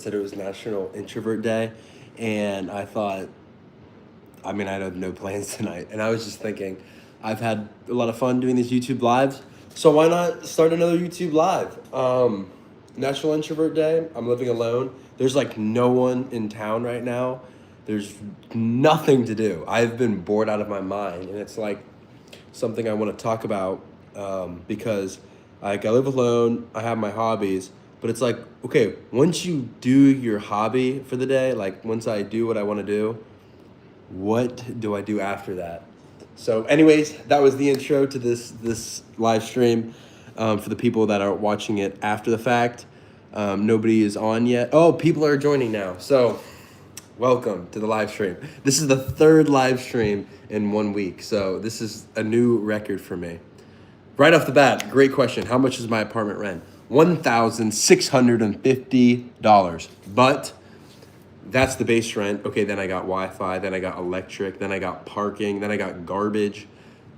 said it was National Introvert Day, and I thought, I mean, I have no plans tonight, and I was just thinking, I've had a lot of fun doing these YouTube lives, so why not start another YouTube live? National Introvert Day. I'm living alone. There's like no one in town right now. There's nothing to do. I've been bored out of my mind, and it's like something I want to talk about because like I live alone, I have my hobbies, but it's like okay, once you do your hobby for the day, like once I do what I want to do, what do I do after that? So, anyways, that was the intro to this live stream. For the people that are watching it after the fact, nobody is on yet. Oh, people are joining now. So welcome to the live stream. This is the third live stream in 1 week, so this is a new record for me. Right off the bat, great question. How much is my apartment rent? $1,650. But that's the base rent. Okay, then I got Wi-Fi, then I got electric, then I got parking, then I got garbage.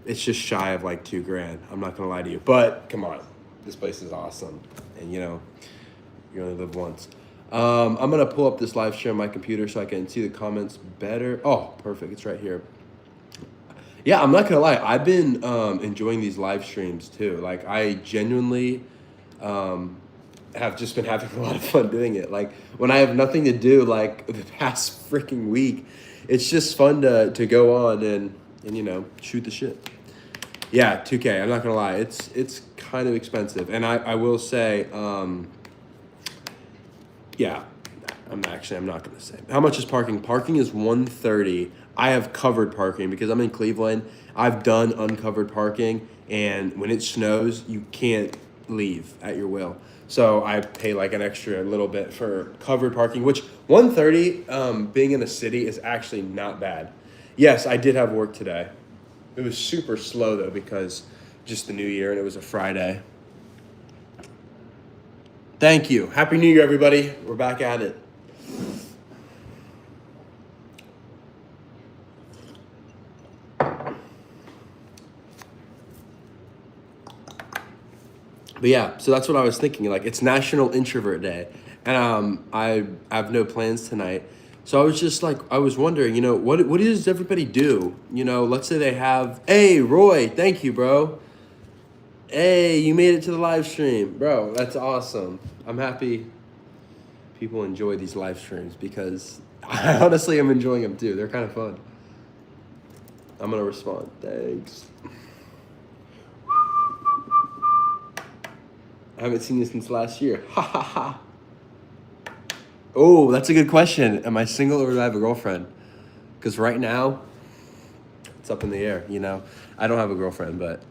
It's just shy of like $2,000. I'm not gonna lie to you. But come on, this place is awesome. And you know, you only live once. I'm gonna pull up this live stream on my computer so I can see the comments better. Oh, perfect, it's right here. Yeah, I'm not gonna lie, I've been enjoying these live streams too. Like I genuinely have just been having a lot of fun doing it. Like when I have nothing to do, like the past freaking week, it's just fun to go on and you know, shoot the shit. Yeah, 2K, I'm not gonna lie, it's kind of expensive. And I will say, yeah, I'm not gonna say. How much is parking? Parking is $130. I have covered parking because I'm in Cleveland. I've done uncovered parking, and when it snows, you can't leave at your will. So I pay like an extra little bit for covered parking, which $130, being in a city is actually not bad. Yes, I did have work today. It was super slow though because just the new year and it was a Friday. Thank you. Happy New Year, everybody. We're back at it. But yeah, so that's what I was thinking. Like, it's National Introvert Day, and I have no plans tonight. So I was just like, I was wondering, you know, what does everybody do? You know, let's say they have. Hey, Roy, thank you, bro. Hey, you made it to the live stream, bro. That's awesome. I'm happy people enjoy these live streams because I honestly am enjoying them too. They're kind of fun. I'm gonna respond. Thanks. I haven't seen you since last year. Ha ha ha. Oh, that's a good question. Am I single or do I have a girlfriend? Because right now, it's up in the air, you know. I don't have a girlfriend, but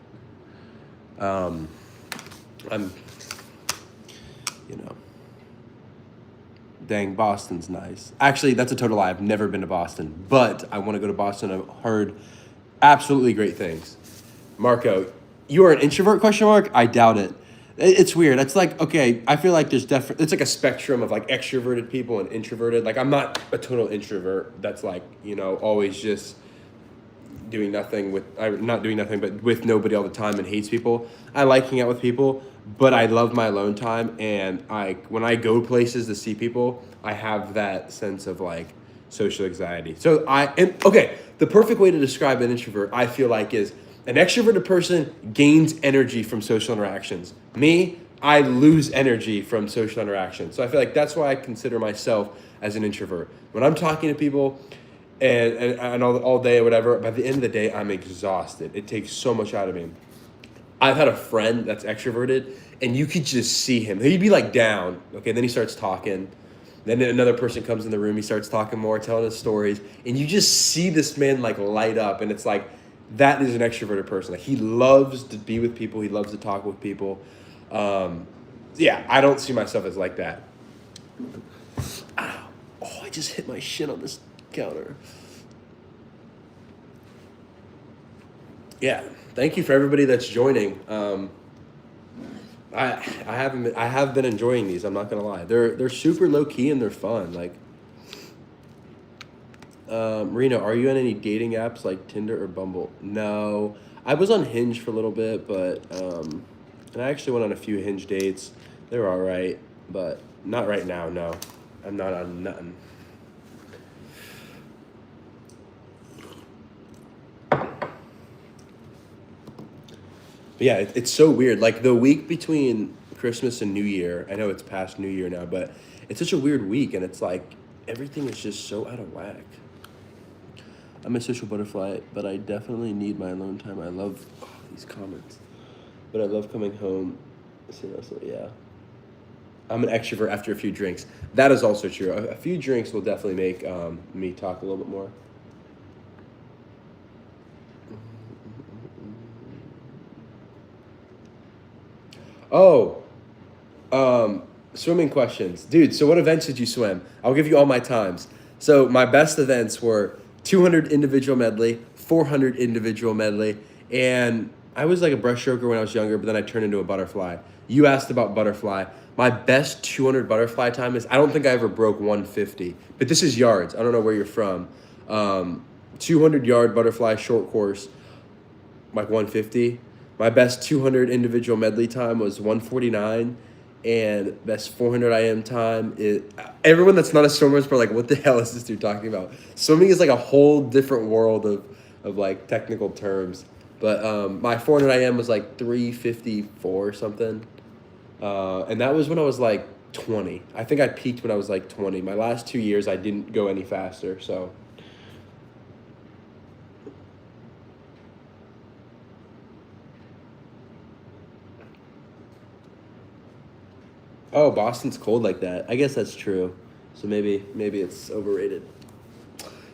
I'm, you know. Dang, Boston's nice. Actually, that's a total lie. I've never been to Boston, but I want to go to Boston. I've heard absolutely great things. Marco, you are an introvert, question mark? I doubt it. It's weird. It's like, okay, I feel like there's definitely, it's like a spectrum of like extroverted people and introverted. Like I'm not a total introvert that's like, you know, always just doing nothing with, not doing nothing, but with nobody all the time and hates people. I like hanging out with people, but I love my alone time. And when I go places to see people, I have that sense of like social anxiety. So okay, the perfect way to describe an introvert, I feel like, is an extroverted person gains energy from social interactions. Me, I lose energy from social interactions. So I feel like that's why I consider myself as an introvert. When I'm talking to people and all day or whatever, by the end of the day, I'm exhausted. It takes so much out of me. I've had a friend that's extroverted, and you could just see him. He'd be like down, okay, then he starts talking. Then another person comes in the room, he starts talking more, telling us stories, and you just see this man like light up, and it's like, that is an extroverted person. Like he loves to be with people. He loves to talk with people. Yeah, I don't see myself as like that. Ow. Oh, I just hit my shin on this counter. Yeah, thank you for everybody that's joining. I have been enjoying these. I'm not gonna lie. They're super low key and they're fun. Like. Reno, are you on any dating apps like Tinder or Bumble? No. I was on Hinge for a little bit, but and I actually went on a few Hinge dates. They were all right, but not right now, no. I'm not on nothing. But yeah, it's so weird. Like the week between Christmas and New Year, I know it's past New Year now, but it's such a weird week, and it's like everything is just so out of whack. I'm a social butterfly, but I definitely need my alone time. I love these comments, but I love coming home. So yeah, I'm an extrovert after a few drinks. That is also true. A few drinks will definitely make me talk a little bit more. Oh, swimming questions. Dude, so what events did you swim? I'll give you all my times. So my best events were 200 individual medley, 400 individual medley, and I was like a breaststroker when I was younger, but then I turned into a butterfly. You asked about butterfly. My best 200 butterfly time is, I don't think I ever broke 150, but this is yards. I don't know where you're from. 200-yard butterfly short course, like 150. My best 200 individual medley time was 149, and best 400 IM time is, everyone that's not a swimmer is probably like, what the hell is this dude talking about? Swimming is like a whole different world of like technical terms. But my 400 IM was like 354 or something. And that was when I was like 20. I think I peaked when I was like 20. My last 2 years, I didn't go any faster, so. Oh, Boston's cold like that. I guess that's true. So maybe it's overrated.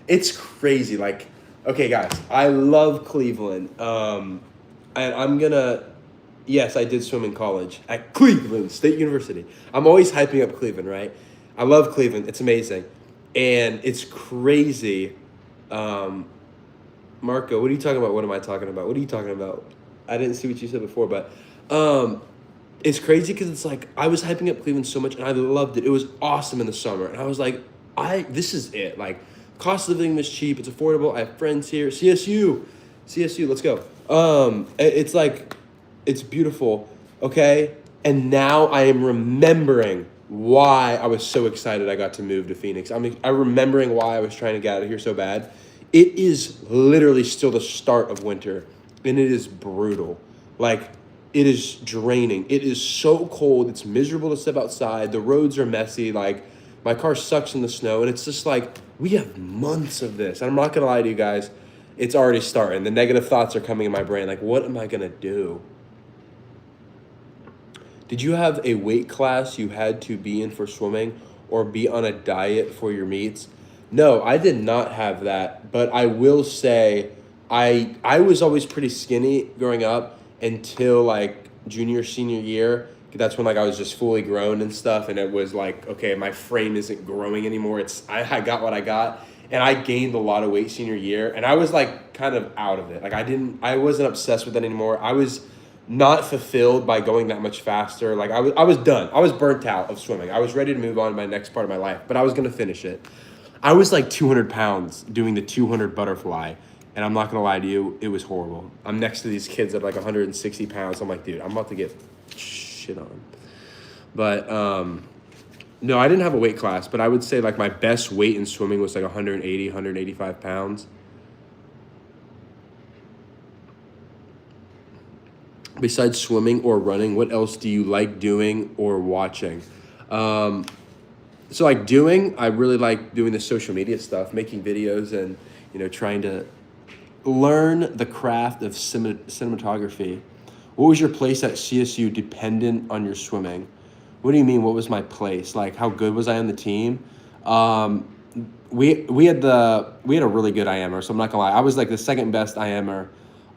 It's crazy. Like, okay, guys, I love Cleveland. And I'm gonna. Yes, I did swim in college at Cleveland State University. I'm always hyping up Cleveland, right? I love Cleveland. It's amazing, and it's crazy. Um, Marco, what are you talking about? What am I talking about? What are you talking about? I didn't see what you said before, but um, it's crazy because it's like I was hyping up Cleveland so much and I loved it. It was awesome in the summer, and I was like, this is it. Like, cost of living was cheap. It's affordable. I have friends here. CSU, let's go. It's like, it's beautiful. Okay, and now I am remembering why I was so excited I got to move to Phoenix. I'm remembering why I was trying to get out of here so bad. It is literally still the start of winter, and it is brutal. Like, it is draining. It is so cold. It's miserable to step outside. The roads are messy. Like, my car sucks in the snow, and it's just like, we have months of this. And I'm not going to lie to you guys. It's already starting. The negative thoughts are coming in my brain. Like, what am I going to do? Did you have a weight class you had to be in for swimming or be on a diet for your meets? No, I did not have that, but I will say I was always pretty skinny growing up until like junior, senior year. That's when like I was just fully grown and stuff, and it was like, okay, my frame isn't growing anymore. I got what I got, and I gained a lot of weight senior year, and I was like kind of out of it. Like I wasn't obsessed with it anymore. I was not fulfilled by going that much faster. Like I was done. I was burnt out of swimming. I was ready to move on to my next part of my life, but I was gonna finish it. I was like 200 pounds doing the 200 butterfly, and I'm not gonna lie to you, it was horrible. I'm next to these kids that are like 160 pounds. I'm like, dude, I'm about to get shit on. But no, I didn't have a weight class, but I would say like my best weight in swimming was like 180, 185 pounds. Besides swimming or running, what else do you like doing or watching? So like I really like doing the social media stuff, making videos, and trying to learn the craft of cinematography. What was your place at CSU dependent on your swimming? What do you mean? What was my place? Like, how good was I on the team? We had a really good IMer, so I'm not gonna lie. I was like the second best IMer.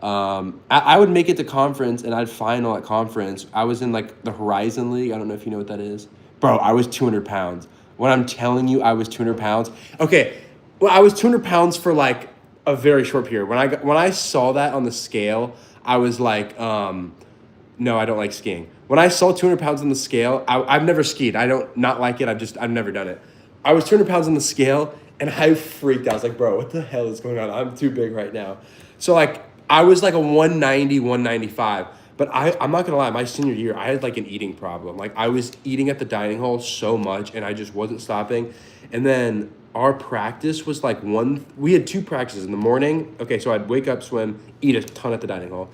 I would make it to conference, and I'd final at conference. I was in like the Horizon League. I don't know if you know what that is. Bro, I was 200 pounds. When I'm telling you I was 200 pounds. Okay, well, I was 200 pounds for like a very short period. When I saw that on the scale, I was like, no, I don't like skiing. When I saw 200 pounds on the scale, I've never skied. I don't not like it. I've never done it. I was 200 pounds on the scale, and I freaked out. I was like, bro, what the hell is going on? I'm too big right now. So like, I was like a 190, 195. But I'm not gonna lie, my senior year, I had like an eating problem. Like I was eating at the dining hall so much and I just wasn't stopping. And then our practice was like we had two practices in the morning. Okay, so I'd wake up, swim, eat a ton at the dining hall.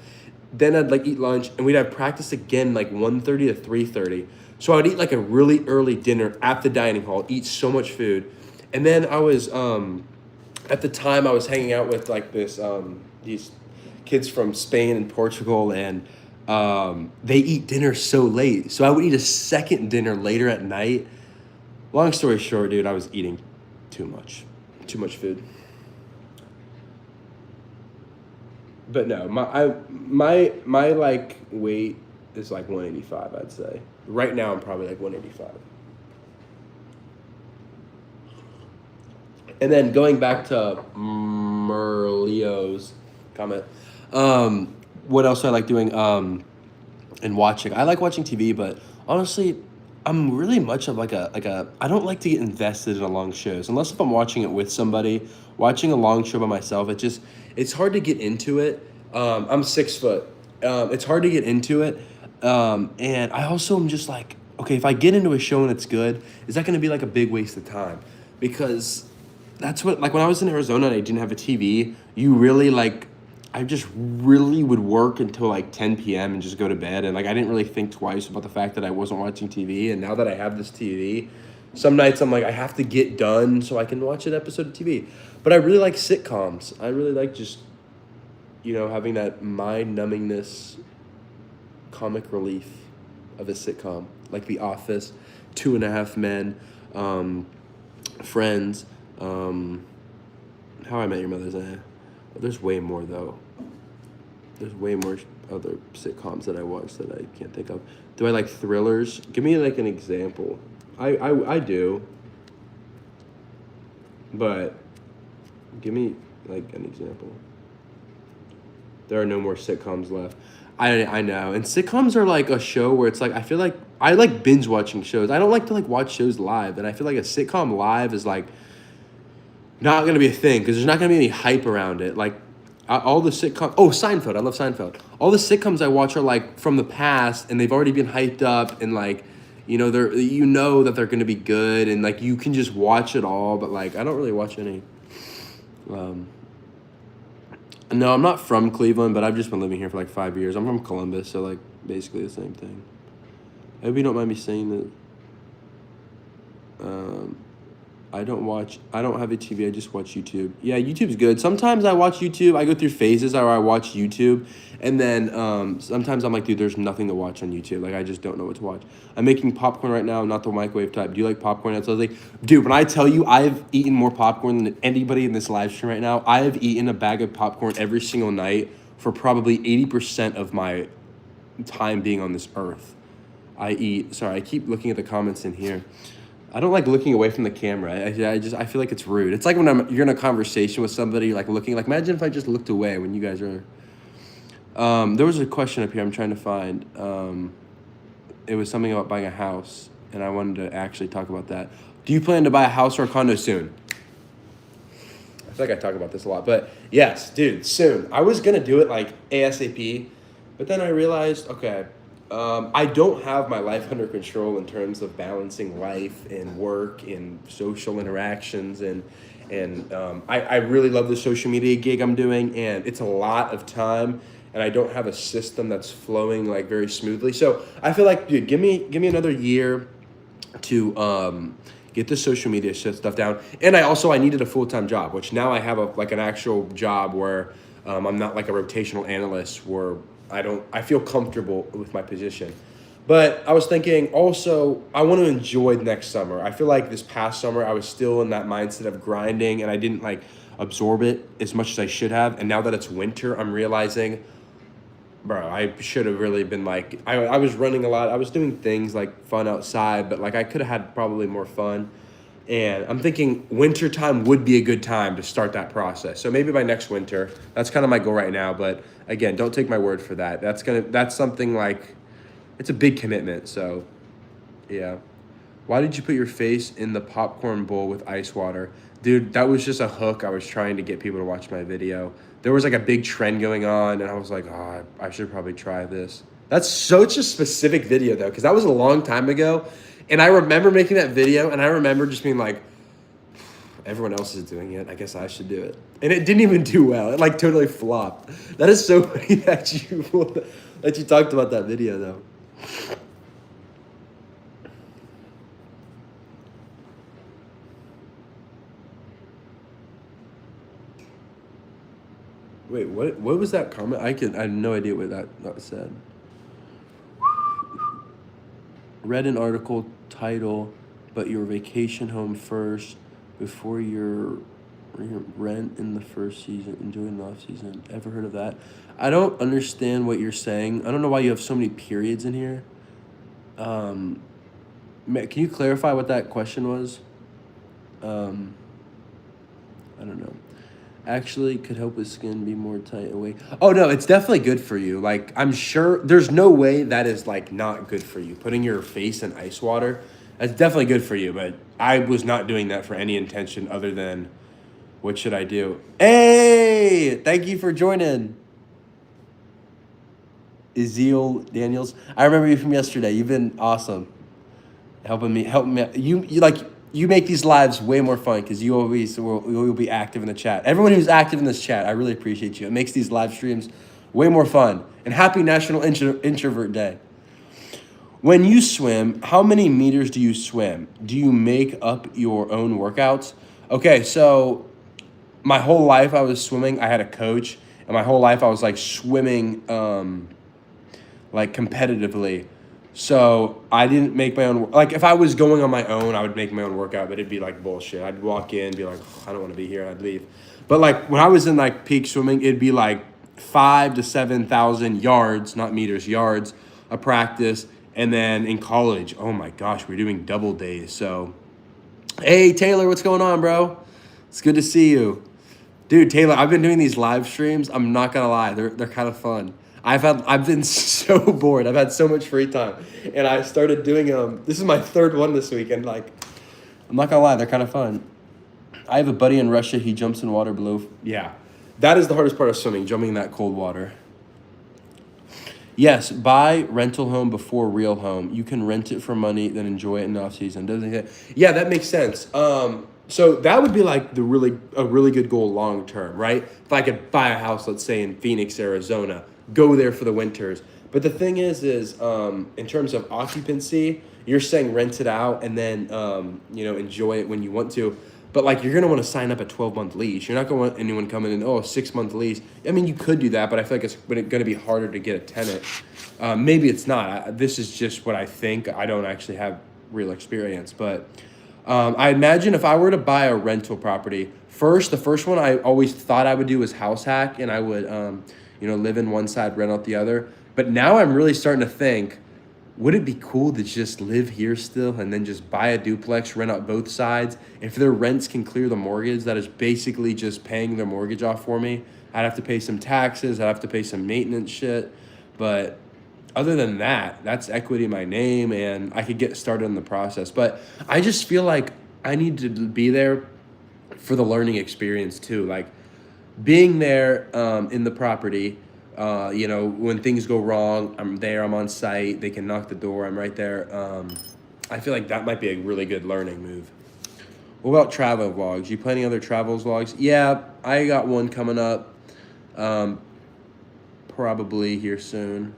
Then I'd like eat lunch and we'd have practice again like 1:30 to 3:30. So I would eat like a really early dinner at the dining hall, eat so much food. And then I was at the time I was hanging out with like these kids from Spain and Portugal, and they eat dinner so late. So I would eat a second dinner later at night. Long story short, dude, I was eating too much food. But no, my like weight is like 185, I'd say. Right now I'm probably like 185. And then going back to Merlio's comment, what else do I like doing? And watching. I like watching TV, but honestly, I'm really much of like a. I don't like to get invested in a long shows unless if I'm watching it with somebody. Watching a long show by myself, it's hard to get into it. I'm 6 foot. It's hard to get into it, and I also am just like, okay, if I get into a show and it's good, is that going to be like a big waste of time? Because that's what, like when I was in Arizona and I didn't have a TV, you really like, I just really would work until like 10 p.m. and just go to bed. And like, I didn't really think twice about the fact that I wasn't watching TV. And now that I have this TV, some nights I'm like, I have to get done so I can watch an episode of TV. But I really like sitcoms. I really like just, having that mind numbingness, comic relief of a sitcom. Like The Office, Two and a Half Men, Friends, How I Met Your Mother's. There's way more though. There's way more other sitcoms that I watch that I can't think of. Do I like thrillers? Give me like an example. I do. But give me like an example. There are no more sitcoms left. I know. And sitcoms are like a show where it's like, I feel like I like binge watching shows. I don't like to like watch shows live. And I feel like a sitcom live is like not going to be a thing because there's not going to be any hype around it. Like all the sitcoms. Oh, Seinfeld. I love Seinfeld. All the sitcoms I watch are like from the past and they've already been hyped up and like, they're, that they're going to be good and like you can just watch it all. But like, I don't really watch any. No, I'm not from Cleveland, but I've just been living here for like 5 years. I'm from Columbus, so like basically the same thing. I hope you don't mind me saying that. I don't have a TV, I just watch YouTube. Yeah, YouTube's good. Sometimes I watch YouTube. I go through phases where I watch YouTube. And then sometimes I'm like, dude, there's nothing to watch on YouTube. Like, I just don't know what to watch. I'm making popcorn right now, not the microwave type. Do you like popcorn? And so I was like, dude, when I tell you I've eaten more popcorn than anybody in this live stream right now, I have eaten a bag of popcorn every single night for probably 80% of my time being on this earth. I keep looking at the comments in here. I don't like looking away from the camera. I feel like it's rude. It's like when you're in a conversation with somebody, you're like looking, like imagine if I just looked away when you guys are. There was a question up here I'm trying to find. It was something about buying a house, and I wanted to actually talk about that. Do you plan to buy a house or a condo soon? I feel like I talk about this a lot, but yes, dude, soon. I was gonna do it like ASAP, but then I realized, okay. I don't have my life under control in terms of balancing life and work and social interactions and I really love the social media gig I'm doing and it's a lot of time and I don't have a system that's flowing like very smoothly. So I feel like, dude, give me another year to get the social media stuff down. And I needed a full-time job, which now I have an actual job where I'm not like a rotational analyst where I feel comfortable with my position. But I was thinking also, I want to enjoy next summer. I feel like this past summer, I was still in that mindset of grinding and I didn't like absorb it as much as I should have. And now that it's winter, I'm realizing, bro, I should have really been like, I was running a lot. I was doing things like fun outside, but like I could have had probably more fun. And I'm thinking wintertime would be a good time to start that process. So maybe by next winter, that's kind of my goal right now. But again, don't take my word for that. That's something like, it's a big commitment. So yeah. Why did you put your face in the popcorn bowl with ice water? Dude, that was just a hook. I was trying to get people to watch my video. There was like a big trend going on and I was like, oh, I should probably try this. That's such a specific video though, because that was a long time ago. And I remember making that video and I remember just being like, everyone else is doing it. I guess I should do it. And it didn't even do well. It like totally flopped. That is so funny that you talked about that video though. Wait, what was that comment? I had no idea what that said. Read an article title, but your vacation home first before your rent in the first season, enjoying the off season. Ever heard of that? I don't understand what you're saying. I don't know why you have so many periods in here. Can you clarify what that question was? I don't know. Actually could help with skin be more tight away. Oh no, it's definitely good for you. Like I'm sure there's no way that is like not good for you. Putting your face in ice water, that's definitely good for you, but I was not doing that for any intention other than what should I do? Hey, thank you for joining. Ezeal Daniels. I remember you from yesterday. You've been awesome. Helping me out. You make these lives way more fun because you always will be active in the chat. Everyone who's active in this chat, I really appreciate you. It makes these live streams way more fun. And happy National Introvert Day. When you swim, how many meters do you swim? Do you make up your own workouts? Okay, so my whole life I was swimming. I had a coach, and my whole life I was like swimming like competitively. So I didn't make my own, like if I was going on my own, I would make my own workout, but it'd be like bullshit. I'd walk in, be like, oh, I don't want to be here, and I'd leave. But like when I was in like peak swimming, it'd be like 5,000 to 7,000 yards, not meters, yards of practice. And then in college, oh my gosh, we're doing double days. So, hey Taylor, what's going on, bro? It's good to see you. Dude, Taylor, I've been doing these live streams. I'm not gonna lie, they're kind of fun. I've been so bored. I've had so much free time, and I started doing this is my third one this week, and like, I'm not gonna lie, they're kind of fun. I have a buddy in Russia. He jumps in water below. Yeah, that is the hardest part of swimming, jumping in that cold water. Yes, buy rental home before real home. You can rent it for money, then enjoy it in the off season. Doesn't it? Yeah, that makes sense. So that would be like a really good goal long term, right? If I could buy a house, let's say in Phoenix, Arizona, go there for the winters. But the thing is in terms of occupancy, you're saying rent it out and then enjoy it when you want to. But like you're gonna want to sign up a 12-month lease. You're not gonna want anyone coming in, 6-month lease. I mean, you could do that, but I feel like it's gonna be harder to get a tenant. Maybe it's not. This is just what I think. I don't actually have real experience, but I imagine if I were to buy a rental property, the first one I always thought I would do was house hack, and I would live in one side, rent out the other. But now I'm really starting to think, would it be cool to just live here still and then just buy a duplex, rent out both sides? If their rents can clear the mortgage, that is basically just paying their mortgage off for me. I'd have to pay some taxes. I'd have to pay some maintenance shit. But other than that, that's equity in my name, and I could get started in the process. But I just feel like I need to be there for the learning experience too. Like being there in the property, when things go wrong, I'm there, I'm on site, they can knock the door, I'm right there. I feel like that might be a really good learning move. What about travel vlogs? You planning other travel vlogs? Yeah, I got one coming up probably here soon.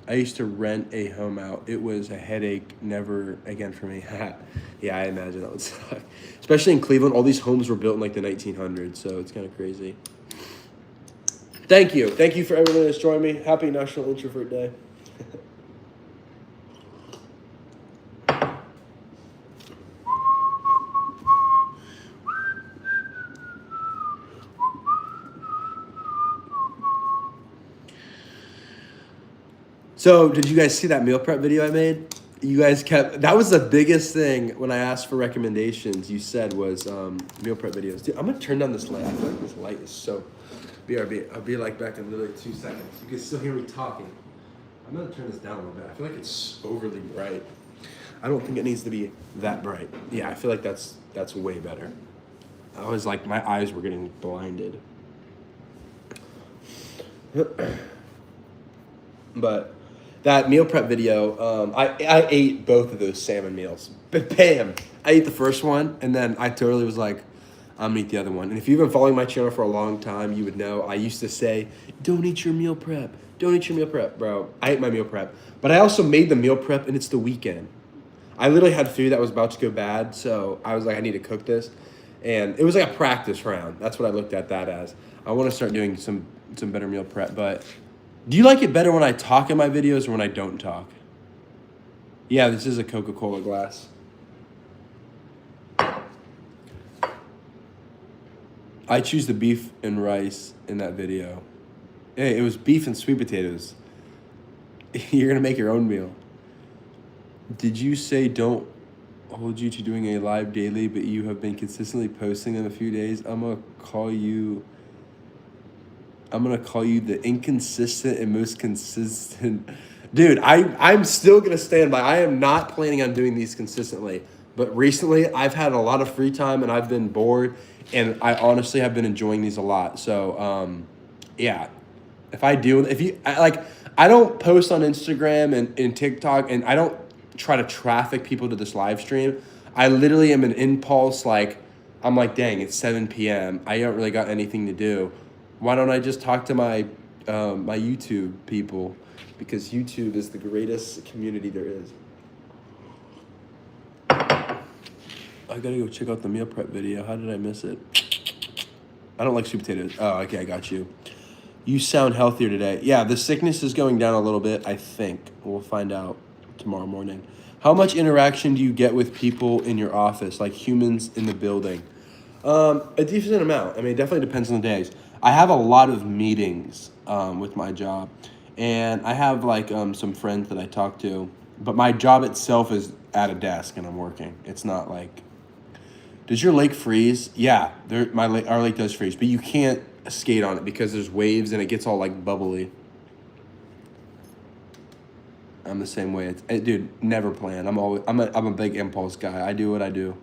I used to rent a home out. It was a headache, never again for me. Yeah, I imagine that would suck. Especially in Cleveland, all these homes were built in like the 1900s, so it's kind of crazy. Thank you. Thank you for everyone that's joined me. Happy National Introvert Day. So, did you guys see that meal prep video I made? You guys that was the biggest thing when I asked for recommendations, you said was meal prep videos. Dude, I'm going to turn down this light. I feel like this light is so... BRB, I'll be like back in literally 2 seconds. You can still hear me talking. I'm going to turn this down a little bit. I feel like it's overly bright. I don't think it needs to be that bright. Yeah, I feel like that's way better. I was like, my eyes were getting blinded. But that meal prep video, I ate both of those salmon meals. But bam! I ate the first one, and then I totally was like, I'm gonna eat the other one. And if you've been following my channel for a long time, you would know I used to say, don't eat your meal prep. Don't eat your meal prep, bro. I ate my meal prep. But I also made the meal prep, and it's the weekend. I literally had food that was about to go bad, so I was like, I need to cook this. And it was like a practice round. That's what I looked at that as. I want to start doing some better meal prep. But do you like it better when I talk in my videos or when I don't talk? Yeah, this is a Coca-Cola glass. I choose the beef and rice in that video. Hey, it was beef and sweet potatoes. You're going to make your own meal. Did you say don't hold you to doing a live daily, but you have been consistently posting them a few days? I'm going to call you the inconsistent and most consistent. Dude, I'm still going to stand by. I am not planning on doing these consistently. But recently, I've had a lot of free time, and I've been bored, and I honestly have been enjoying these a lot. So, yeah. I don't post on Instagram and TikTok, and I don't try to traffic people to this live stream. I literally am an impulse, like, I'm like, dang, it's 7 p.m. I don't really got anything to do. Why don't I just talk to my my YouTube people? Because YouTube is the greatest community there is. I gotta go check out the meal prep video. How did I miss it? I don't like sweet potatoes. Oh, okay, I got you. You sound healthier today. Yeah, the sickness is going down a little bit, I think. We'll find out tomorrow morning. How much interaction do you get with people in your office, like humans in the building? A decent amount. I mean, it definitely depends on the days. I have a lot of meetings with my job, and I have like some friends that I talk to, but my job itself is at a desk and I'm working. It's not like, does your lake freeze? Yeah, our lake does freeze, but you can't skate on it because there's waves and it gets all like bubbly. I'm the same way. Dude, never plan. I'm a big impulse guy. I do what I do.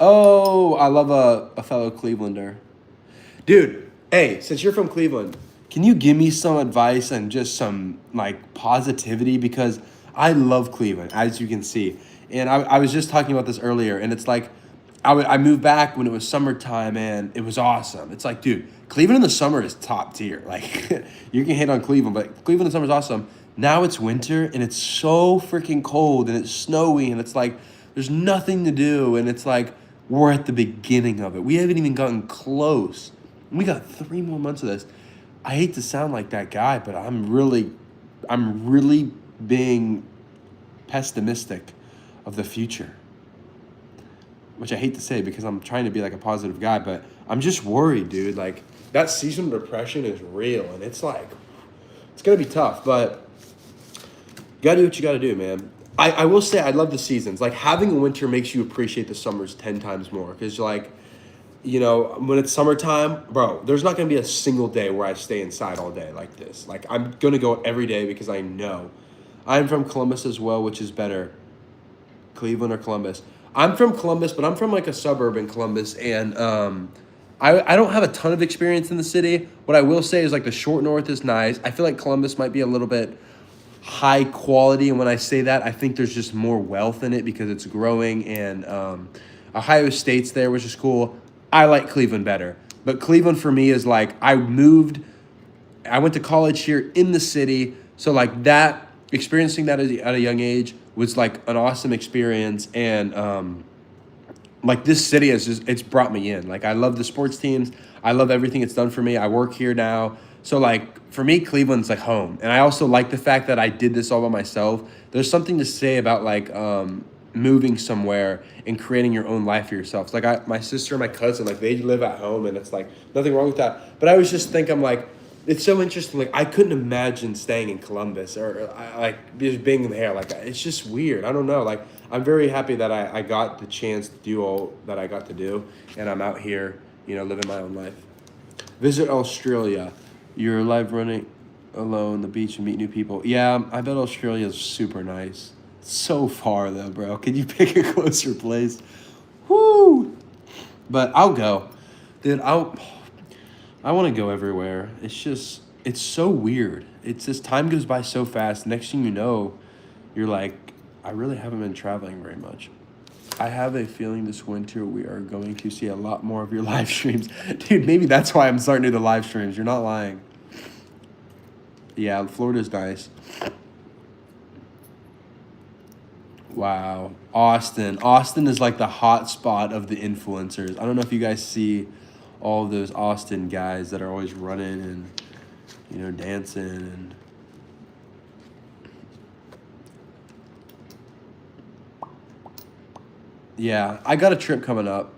Oh, I love a fellow Clevelander. Dude, hey, since you're from Cleveland, can you give me some advice and just some like positivity? Because I love Cleveland, as you can see. And I was just talking about this earlier, and it's like, I moved back when it was summertime, and it was awesome. It's like, dude, Cleveland in the summer is top tier. Like, you can hate on Cleveland, but Cleveland in the summer is awesome. Now it's winter, and it's so freaking cold, and it's snowy, and it's like, there's nothing to do, and it's like, we're at the beginning of it. We haven't even gotten close. We got 3 more months of this. I hate to sound like that guy, but I'm really being pessimistic of the future, which I hate to say because I'm trying to be like a positive guy, but I'm just worried, dude. Like, that seasonal depression is real, and it's like, it's going to be tough, but you got to do what you got to do, man. I will say I love the seasons. Like, having a winter makes you appreciate the summers 10 times more because, like, you know, when it's summertime, bro, there's not going to be a single day where I stay inside all day like this. Like, I'm going to go every day because I know. I'm from Columbus as well, which is better, Cleveland or Columbus? I'm from Columbus, but I'm from like a suburb in Columbus, and I don't have a ton of experience in the city. What I will say is like the short north is nice. I feel like Columbus might be a little bit high quality, and when I say that, I think there's just more wealth in it because it's growing, and Ohio State's there, which is cool. I like Cleveland better, but Cleveland for me is like, I went to college here in the city, so like that, experiencing that at a young age was like an awesome experience, and like this city it's brought me in. Like, I love the sports teams, I love everything it's done for me. I work here now, so like for me, Cleveland's like home, and I also like the fact that I did this all by myself. There's something to say about like moving somewhere and creating your own life for yourself. It's like my sister and my cousin, like they live at home, and it's like nothing wrong with that. But I was just thinking, I'm like, it's so interesting. Like, I couldn't imagine staying in Columbus or like just being there. Like, it's just weird. I don't know. Like, I'm very happy that I got the chance to do all that I got to do, and I'm out here, you know, living my own life. Visit Australia. You're live running alone the beach and meet new people. Yeah, I bet Australia is super nice. So far though, bro. Can you pick a closer place? Woo! But I'll go, dude. I want to go everywhere. It's It's so weird. It's just time goes by so fast. Next thing you know, you're like, I really haven't been traveling very much. I have a feeling this winter we are going to see a lot more of your live streams. Dude, maybe that's why I'm starting to do the live streams. You're not lying. Yeah, Florida's nice. Wow. Austin. Austin is like the hot spot of the influencers. I don't know if you guys see all of those Austin guys that are always running and, dancing and yeah, I got a trip coming up.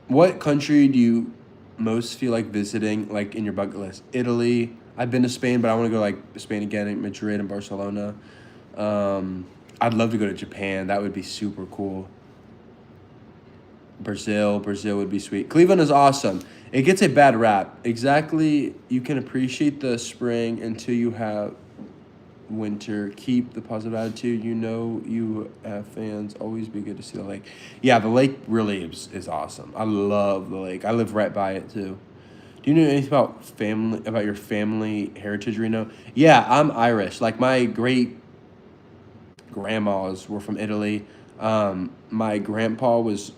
What country do you most feel like visiting, like in your bucket list? Italy. I've been to Spain, but I want to go like Spain again, in Madrid and Barcelona. I'd love to go to Japan. That would be super cool. Brazil would be sweet. Cleveland is awesome. It gets a bad rap. Exactly, you can appreciate the spring until you have winter. Keep the positive attitude. You have fans. Always be good to see the lake. Yeah, the lake really is awesome. I love the lake. I live right by it too. Do you know anything about your family heritage, Reno? Yeah, I'm Irish. Like my great grandmas were from Italy. My grandpa is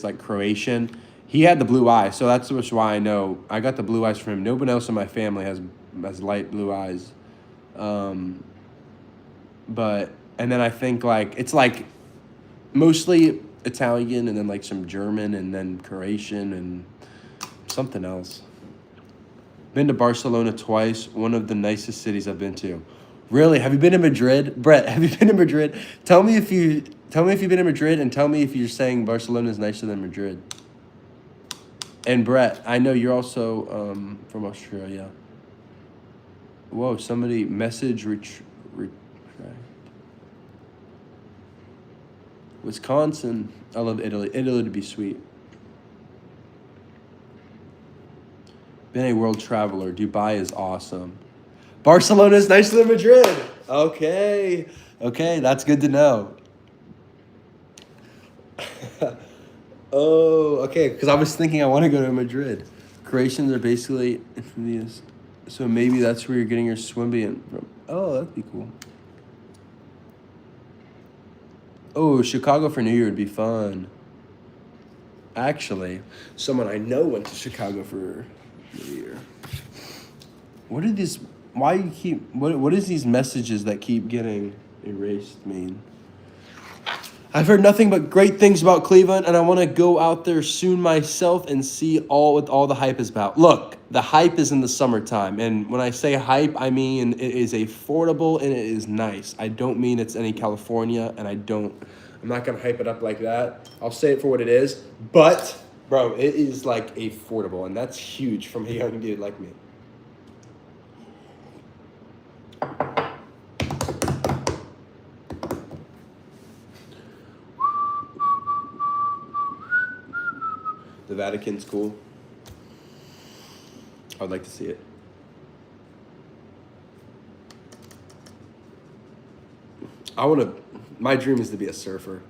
like Croatian. He had the blue eyes, so that's why I know I got the blue eyes from him. No one else in my family has light blue eyes. But and then I think like it's like mostly Italian and then like some German and then Croatian and something else. Been to Barcelona twice, one of the nicest cities I've been to. Really? Have you been to Madrid? Brett, have you been to Madrid? Tell me if you've been to Madrid and tell me if you're saying Barcelona is nicer than Madrid. And Brett, I know you're also from Australia. Whoa, somebody message retract. Wisconsin. I love Italy. Italy would be sweet. Been a world traveler. Dubai is awesome. Barcelona is nicer than Madrid. Okay, that's good to know. Oh, okay, because I was thinking I want to go to Madrid. Croatians are basically infamous, so maybe that's where you're getting your swimbian from. Oh, that'd be cool. Oh, Chicago for New Year would be fun. Actually, someone I know went to Chicago for New Year. What are these? Why you keep? What is these messages that keep getting erased mean? I've heard nothing but great things about Cleveland, and I want to go out there soon myself and see what all the hype is about. Look, the hype is in the summertime, and when I say hype, I mean it is affordable and it is nice. I don't mean it's any California, and I'm not gonna hype it up like that. I'll say it for what it is, but bro, it is like affordable, and that's huge from a young dude like me. The Vatican's cool. I'd like to see it. My dream is to be a surfer.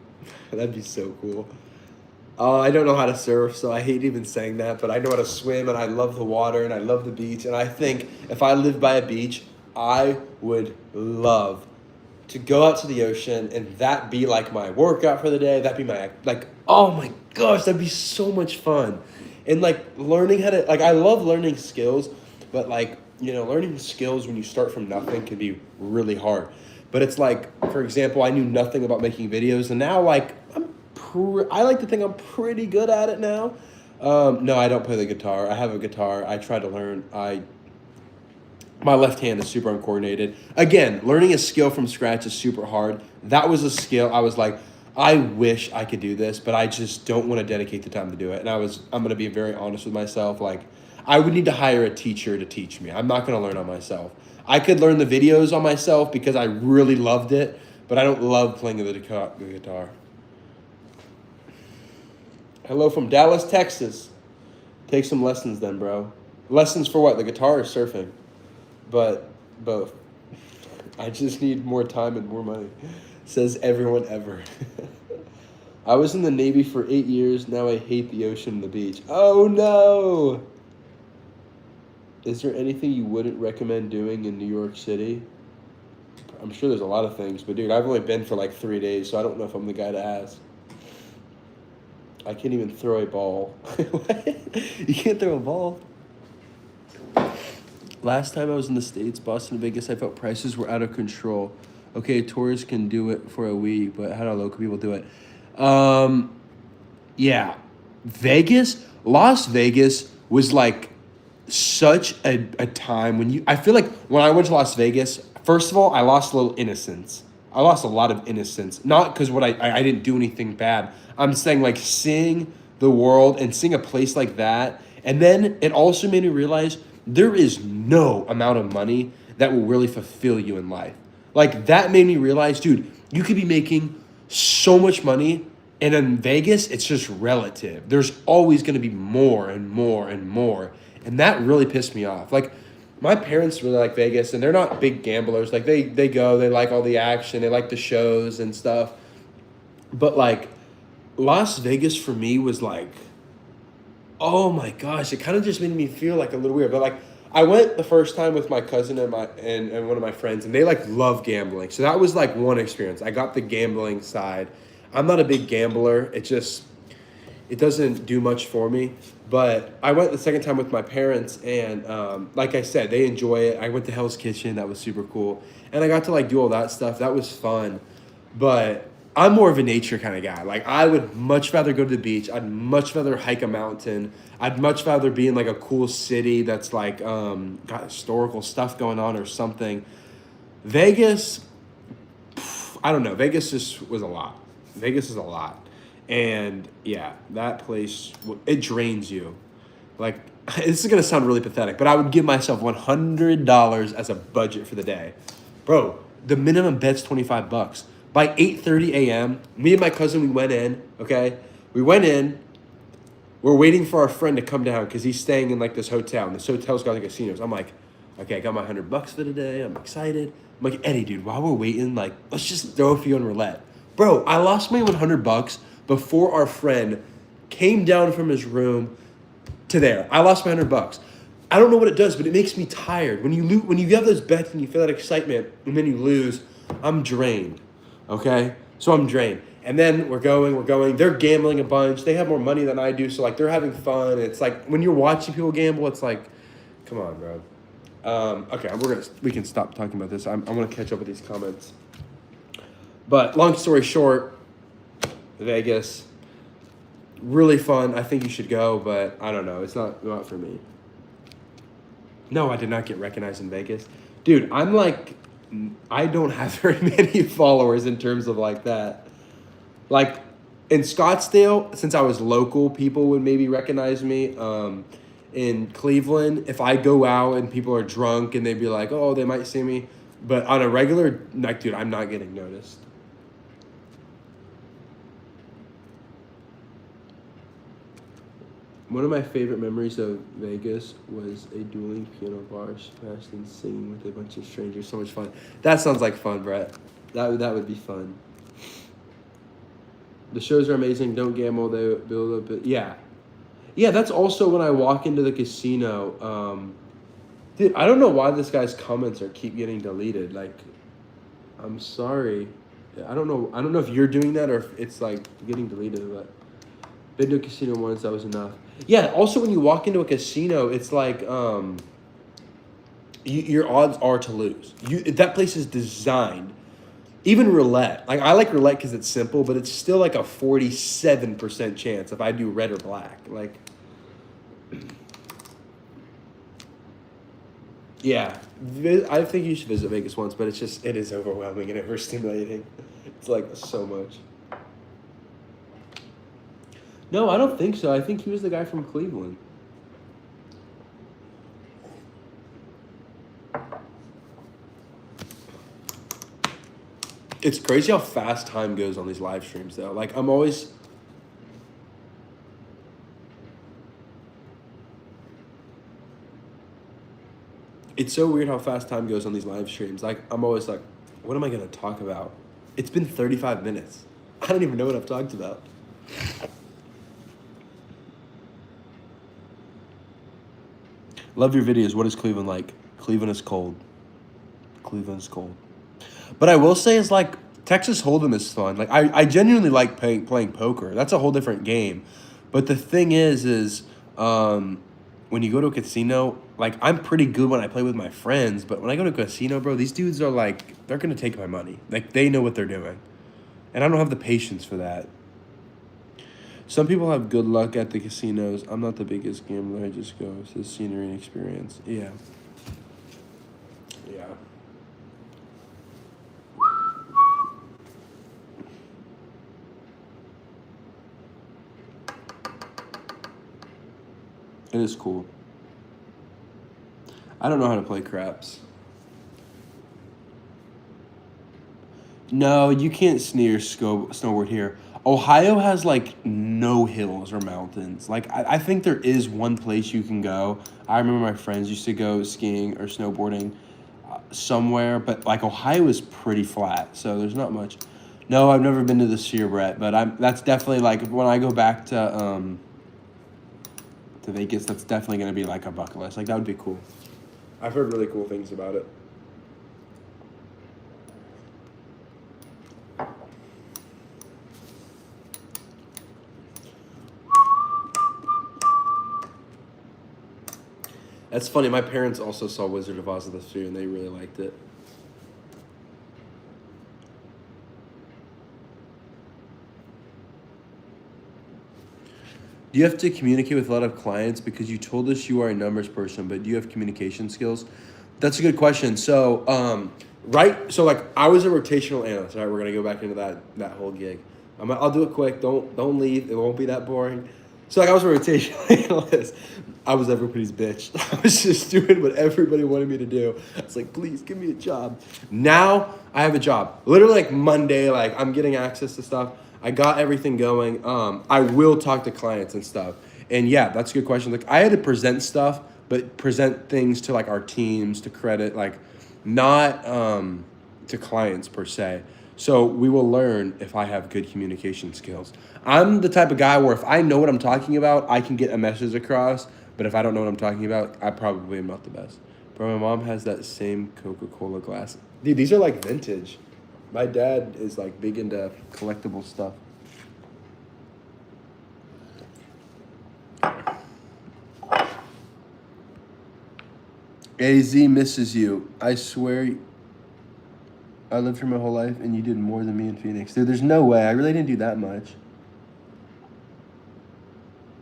That'd be so cool. I don't know how to surf, so I hate even saying that, but I know how to swim, and I love the water, and I love the beach, and I think if I lived by a beach, I would love to go out to the ocean, and that be like my workout for the day. That'd be oh my gosh, that'd be so much fun. And like learning how to, like I love learning skills, but like, learning skills when you start from nothing can be really hard. But it's like, for example, I knew nothing about making videos, and now like I like to think I'm pretty good at it now. No, I don't play the guitar. I have a guitar. I try to learn. My left hand is super uncoordinated. Again, learning a skill from scratch is super hard. That was a skill. I was like, I wish I could do this, but I just don't want to dedicate the time to do it. And I'm going to be very honest with myself. Like, I would need to hire a teacher to teach me. I'm not going to learn on myself. I could learn the videos on myself because I really loved it, but I don't love playing the guitar. Hello from Dallas, Texas. Take some lessons then, bro. Lessons for what? The guitar or surfing? But both. I just need more time and more money. Says everyone ever. I was in the Navy for 8 years. Now I hate the ocean and the beach. Oh no. Is there anything you wouldn't recommend doing in New York City? I'm sure there's a lot of things, but dude, I've only been for like 3 days, so I don't know if I'm the guy to ask. I can't even throw a ball. You can't throw a ball? Last time I was in the States, Boston and Vegas, I felt prices were out of control. Okay, tourists can do it for a week, but how do local people do it? Um, yeah. Las Vegas was like such a time when I feel like when I went to Las Vegas, first of all, I lost a little innocence. I lost a lot of innocence. Not because I didn't do anything bad. I'm saying like seeing the world and seeing a place like that. And then it also made me realize there is no amount of money that will really fulfill you in life. Like that made me realize, dude, you could be making so much money, and in Vegas, it's just relative. There's always going to be more and more and more. And that really pissed me off. Like, my parents really like Vegas, and they're not big gamblers. Like, they go, they like all the action, they like the shows and stuff. But, like, Las Vegas for me was like, oh my gosh, it kind of just made me feel like a little weird. But, like, I went the first time with my cousin and one of my friends, and they, like, love gambling. So that was, like, one experience. I got the gambling side. I'm not a big gambler. It doesn't do much for me. But I went the second time with my parents, and like I said, they enjoy it. I went to Hell's Kitchen. That was super cool. And I got to, like, do all that stuff. That was fun. But I'm more of a nature kind of guy. Like, I would much rather go to the beach. I'd much rather hike a mountain. I'd much rather be in, like, a cool city that's, like, got historical stuff going on or something. Vegas, I don't know. Vegas just was a lot. Vegas is a lot. And yeah, that place, it drains you. Like, this is going to sound really pathetic, but I would give myself $100 as a budget for the day. Bro, the minimum bet's $25. By 8:30 a.m., me and my cousin, we went in, okay? We went in. We're waiting for our friend to come down because he's staying in, like, this hotel. And this hotel's got, like, casinos. I'm like, okay, I got my $100 for the day. I'm excited. I'm like, Eddie, dude, while we're waiting, like, let's just throw a few on roulette. Bro, I lost my $100 before our friend came down from his room to there. I lost my $100. I don't know what it does, but it makes me tired. When you have those bets and you feel that excitement and then you lose, I'm drained. Okay? So I'm drained. And then we're going. They're gambling a bunch. They have more money than I do, so like they're having fun. It's like when you're watching people gamble, it's like, come on, bro. Okay, we can stop talking about this. I want to catch up with these comments. But long story short, Vegas, really fun. I think you should go, but I don't know. It's not for me. No, I did not get recognized in Vegas. Dude, I don't have very many followers in terms of like that. Like in Scottsdale, since I was local, people would maybe recognize me. In Cleveland, if I go out and people are drunk and they'd be like, oh, they might see me. But on a regular, like, dude, I'm not getting noticed. One of my favorite memories of Vegas was a dueling piano bar smashed and singing with a bunch of strangers. So much fun. That sounds like fun, Brett. That would be fun. The shows are amazing. Don't gamble. They build up. Yeah. Yeah, that's also when I walk into the casino. Dude, I don't know why this guy's comments keep getting deleted. Like, I'm sorry. I don't know if you're doing that or if it's like getting deleted, but been to a casino once, that was enough. Yeah, also when you walk into a casino, it's like your odds are to lose. That place is designed. Even roulette. Like, I like roulette because it's simple, but it's still like a 47% chance if I do red or black. Like, yeah. I think you should visit Vegas once, but it is overwhelming and overstimulating. It's like so much. No, I don't think so. I think he was the guy from Cleveland. It's crazy how fast time goes on these live streams, though. Like, I'm always... It's so weird how fast time goes on these live streams. Like, I'm always like, what am I going to talk about? It's been 35 minutes. I don't even know what I've talked about. Love your videos. What is Cleveland like? Cleveland is cold. Cleveland's cold. But I will say is like Texas Hold'em is fun. Like I genuinely like playing poker. That's a whole different game. But the thing is when you go to a casino, like I'm pretty good when I play with my friends, but when I go to a casino, bro, these dudes are like they're gonna take my money. Like they know what they're doing. And I don't have the patience for that. Some people have good luck at the casinos. I'm not the biggest gambler. I just go. It's the scenery and experience. Yeah. Yeah. It is cool. I don't know how to play craps. No, you can't snowboard here. Ohio has like no hills or mountains. Like I think there is one place you can go. I remember my friends used to go skiing or snowboarding somewhere, but like Ohio is pretty flat, so there's not much. No, I've never been to the Sphere, Brett, but that's definitely like when I go back to Vegas, that's definitely gonna be like a bucket list. Like that would be cool. I've heard really cool things about it. That's funny. My parents also saw Wizard of Oz at the Sphere, and they really liked it. Do you have to communicate with a lot of clients because you told us you are a numbers person, but do you have communication skills? That's a good question. So, so like I was a rotational analyst. Right, we're gonna go back into that whole gig. I'll do it quick. Don't leave. It won't be that boring. So like I was a rotational analyst. I was everybody's bitch. I was just doing what everybody wanted me to do. I was like, please give me a job. Now I have a job. Literally like Monday, like I'm getting access to stuff. I got everything going. I will talk to clients and stuff. And yeah, that's a good question. Like I had to present stuff, but present things to like our teams to credit, like not to clients per se. So we will learn if I have good communication skills. I'm the type of guy where if I know what I'm talking about, I can get a message across. But if I don't know what I'm talking about, I probably am not the best. But my mom has that same Coca-Cola glass. Dude, these are like vintage. My dad is like big into collectible stuff. AZ misses you. I swear I lived here my whole life and you did more than me in Phoenix. Dude, there's no way. I really didn't do that much.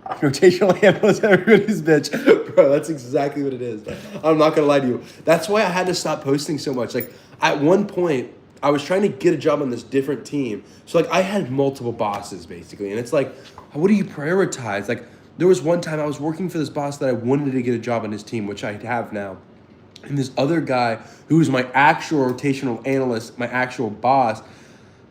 Rotational analyst, everybody's bitch. Bro, that's exactly what it is. I'm not going to lie to you. That's why I had to stop posting so much. Like, at one point, I was trying to get a job on this different team. So, like, I had multiple bosses, basically. And it's like, what do you prioritize? Like, there was one time I was working for this boss that I wanted to get a job on his team, which I have now. And this other guy, who was my actual rotational analyst, my actual boss,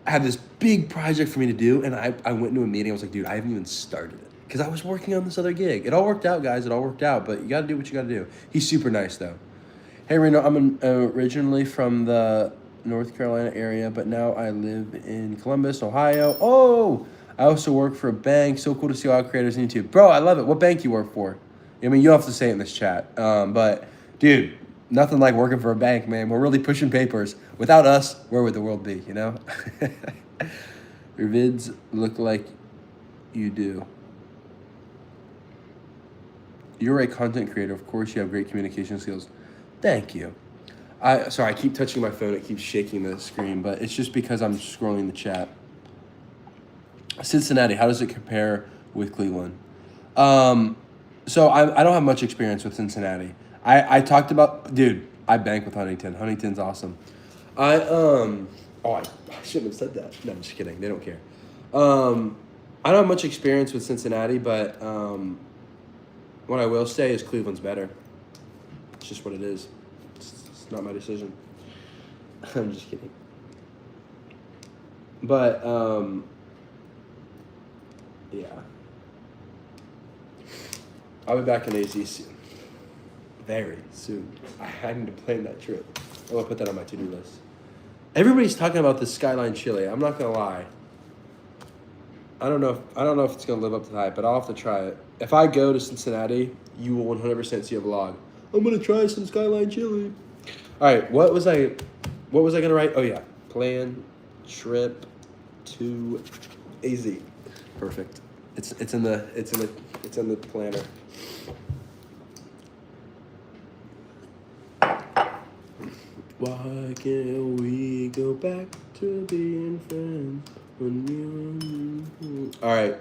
had this big project for me to do. And I went into a meeting. I was like, dude, I haven't even started it. Because I was working on this other gig. It all worked out, guys. It all worked out. But you got to do what you got to do. He's super nice, though. Hey, Reno, I'm originally from the North Carolina area, but now I live in Columbus, Ohio. Oh, I also work for a bank. So cool to see all creators on YouTube. Bro, I love it. What bank you work for? I mean, you don't have to say it in this chat. But, dude, nothing like working for a bank, man. We're really pushing papers. Without us, where would the world be, you know? Your vids look like you do. You're a content creator. Of course, you have great communication skills. Thank you. Sorry, I keep touching my phone. It keeps shaking the screen, but it's just because I'm scrolling the chat. Cincinnati, how does it compare with Cleveland? So I don't have much experience with Cincinnati. I talked about, dude, I bank with Huntington. Huntington's awesome. I shouldn't have said that. No, I'm just kidding. They don't care. I don't have much experience with Cincinnati, but what I will say is Cleveland's better. It's just what it is. It's not my decision. I'm just kidding. But, yeah. I'll be back in AZ soon. Very soon. I need to plan that trip. I'm going to put that on my to-do list. Everybody's talking about this Skyline Chili. I'm not going to lie. I don't know if it's going to live up to the hype, but I'll have to try it. If I go to Cincinnati, you will 100% see a vlog. I'm gonna try some Skyline chili. All right, what was I gonna write? Oh yeah, plan trip to AZ. Perfect. It's in the planner. Why can't we go back to being friends when you? All right.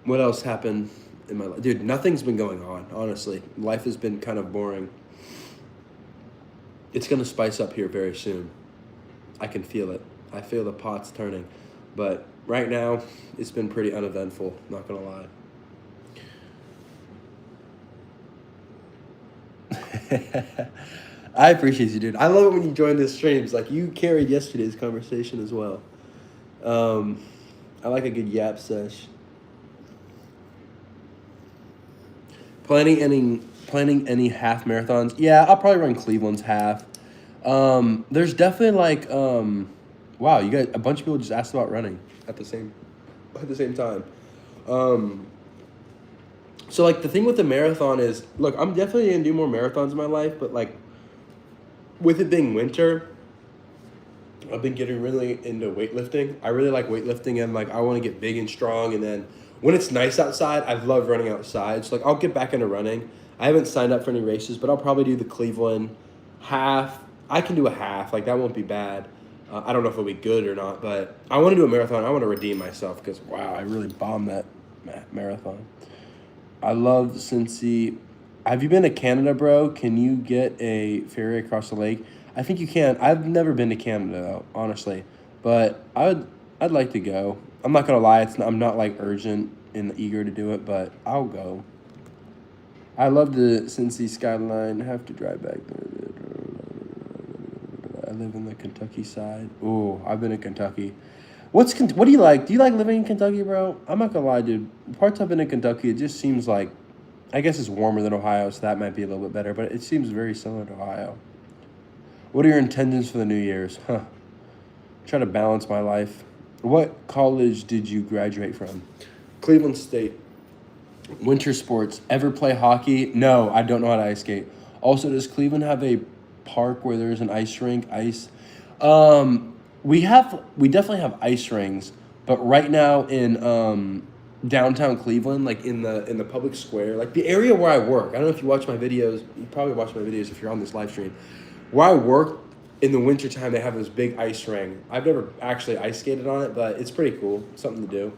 What else happened in my life, dude? Nothing's been going on. Honestly, life has been kind of boring. It's gonna spice up here very soon. I can feel it. I feel the pots turning, but right now it's been pretty uneventful. Not gonna lie. I appreciate you, dude. I love it when you join the streams. Like you carried yesterday's conversation as well. I like a good yap sesh. Planning any half marathons? Yeah, I'll probably run Cleveland's half. There's definitely like wow, you guys, a bunch of people just asked about running at the same time. Um, so like the thing with the marathon is, look, I'm definitely gonna do more marathons in my life, but like with it being winter, I've been getting really into weightlifting. I really like weightlifting and like I want to get big and strong. And then when it's nice outside, I love running outside. So like I'll get back into running. I haven't signed up for any races, but I'll probably do the Cleveland half. I can do a half. Like that won't be bad. I don't know if it'll be good or not, but I want to do a marathon. I want to redeem myself because wow, I really bombed that marathon. I love Cincy. Have you been to Canada, bro? Can you get a ferry across the lake? I think you can. I've never been to Canada though, honestly, but I'd like to go. I'm not gonna lie, I'm not like urgent and eager to do it, but I'll go. I love the Cincy skyline. Have to drive back there. I live in the Kentucky side. Ooh, I've been in Kentucky. What do you like? Do you like living in Kentucky, bro? I'm not gonna lie, dude. Parts I've been in Kentucky, it just seems like, I guess it's warmer than Ohio, so that might be a little bit better, but it seems very similar to Ohio. What are your intentions for the New Year's? Try to balance my life. What college did you graduate from? Cleveland State. Winter sports. Ever play hockey? No, I don't know how to ice skate. Also, does Cleveland have a park where there's an ice rink? We definitely have ice rinks, but right now in downtown Cleveland, like in the public square, like the area where I work. I don't know if you watch my videos. You probably watch my videos if you're on this live stream. Where I work in the wintertime, they have this big ice ring. I've never actually ice skated on it, but it's pretty cool. Something to do.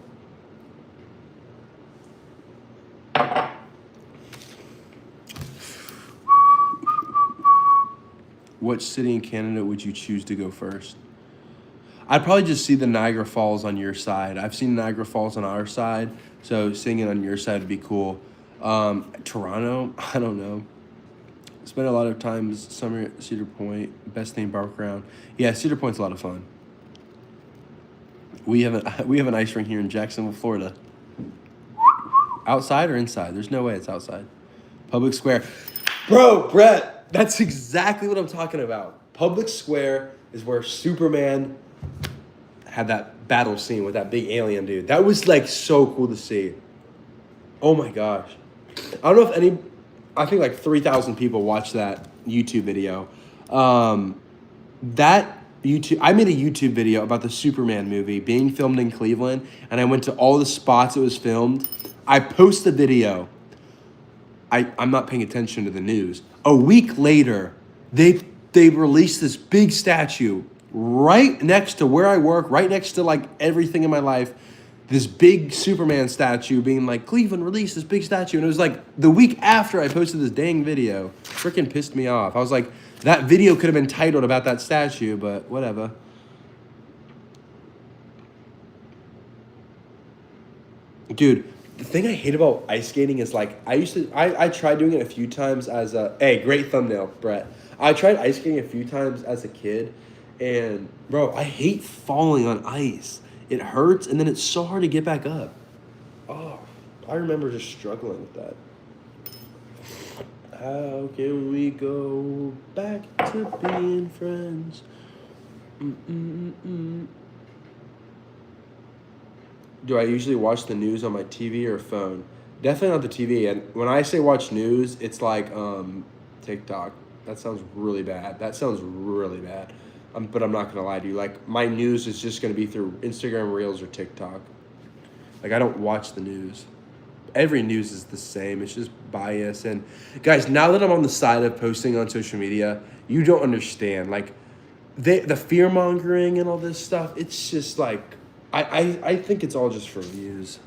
Which city in Canada would you choose to go first? I'd probably just see the Niagara Falls on your side. I've seen Niagara Falls on our side, so seeing it on your side would be cool. Toronto, I don't know. Spent a lot of times summer at Cedar Point, best theme park around. Yeah, Cedar Point's a lot of fun. We have an ice rink here in Jacksonville, Florida. Outside or inside? There's no way it's outside. Public Square. Bro, Brett, that's exactly what I'm talking about. Public Square is where Superman had that battle scene with that big alien dude. That was like so cool to see. Oh my gosh. I don't know if I think like 3,000 people watched that YouTube video. I made a YouTube video about the Superman movie being filmed in Cleveland, and I went to all the spots it was filmed. I post the video. I'm not paying attention to the news. A week later, they released this big statue right next to where I work, right next to like everything in my life. This big Superman statue being like, Cleveland released this big statue. And it was like the week after I posted this dang video. Freaking pissed me off. I was like, that video could have been titled about that statue, but whatever. Dude, the thing I hate about ice skating is like, I tried doing it a few times as hey, great thumbnail, Brett. I tried ice skating a few times as a kid, and bro, I hate falling on ice. It hurts, and then it's so hard to get back up. Oh, I remember just struggling with that. How can we go back to being friends? Do I usually watch the news on my TV or phone? Definitely not the TV. And when I say watch news, it's like TikTok. That sounds really bad. That sounds really bad. But I'm not gonna lie to you. Like my news is just gonna be through Instagram Reels or TikTok. Like I don't watch the news. Every news is the same. It's just bias. And guys, now that I'm on the side of posting on social media, you don't understand. Like the fear mongering and all this stuff. It's just like I think it's all just for views.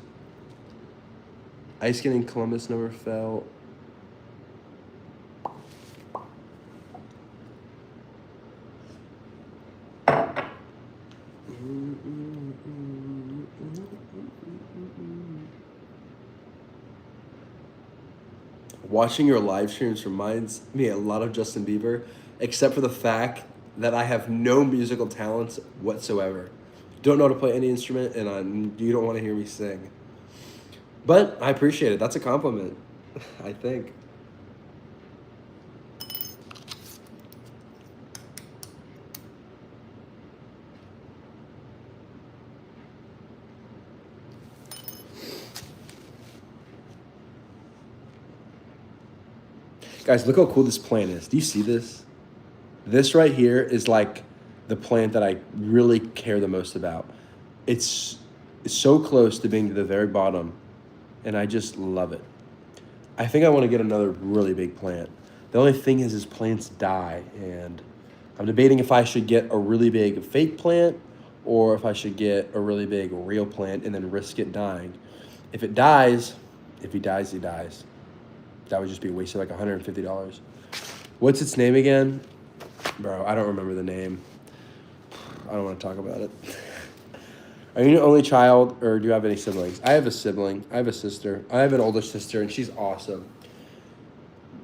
Ice skating Columbus never fell. Watching your live streams reminds me a lot of Justin Bieber, except for the fact that I have no musical talents whatsoever. Don't know how to play any instrument, and you don't want to hear me sing. But I appreciate it. That's a compliment, I think. Guys, look how cool this plant is. Do you see this? This right here is like the plant that I really care the most about. It's so close to being to the very bottom, and I just love it. I think I want to get another really big plant. The only thing is plants die, and I'm debating if I should get a really big fake plant or if I should get a really big real plant and then risk it dying. If it dies, if he dies, he dies. That would just be a waste of like $150. What's its name again? Bro, I don't remember the name. I don't want to talk about it. Are you an only child or do you have any siblings? I have a sibling. I have a sister. I have an older sister and she's awesome.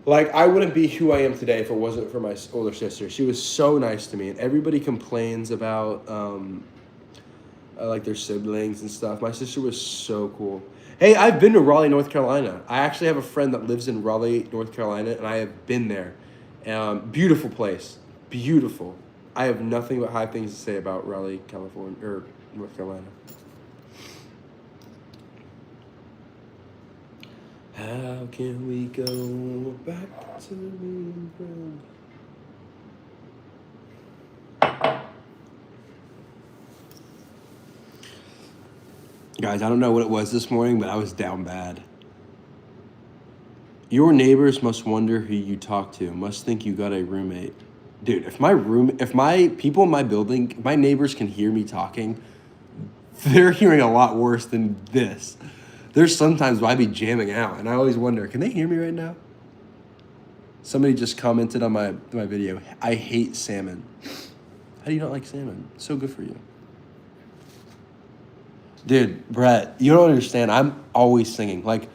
Like, I wouldn't be who I am today if it wasn't for my older sister. She was so nice to me, and everybody complains about like their siblings and stuff. My sister was so cool. Hey, I've been to Raleigh, North Carolina. I actually have a friend that lives in Raleigh, North Carolina, and I have been there. Beautiful place. Beautiful. I have nothing but high things to say about Raleigh, California, or North Carolina. How can we go back to being friends? Guys, I don't know what it was this morning, but I was down bad. Your neighbors must wonder who you talk to, must think you got a roommate. Dude, if my people in my building, if my neighbors can hear me talking, they're hearing a lot worse than this. There's sometimes where I be jamming out, and I always wonder, can they hear me right now? Somebody just commented on my video, I hate salmon. How do you not like salmon? It's so good for you. Dude, Brett, you don't understand. I'm always singing. Like,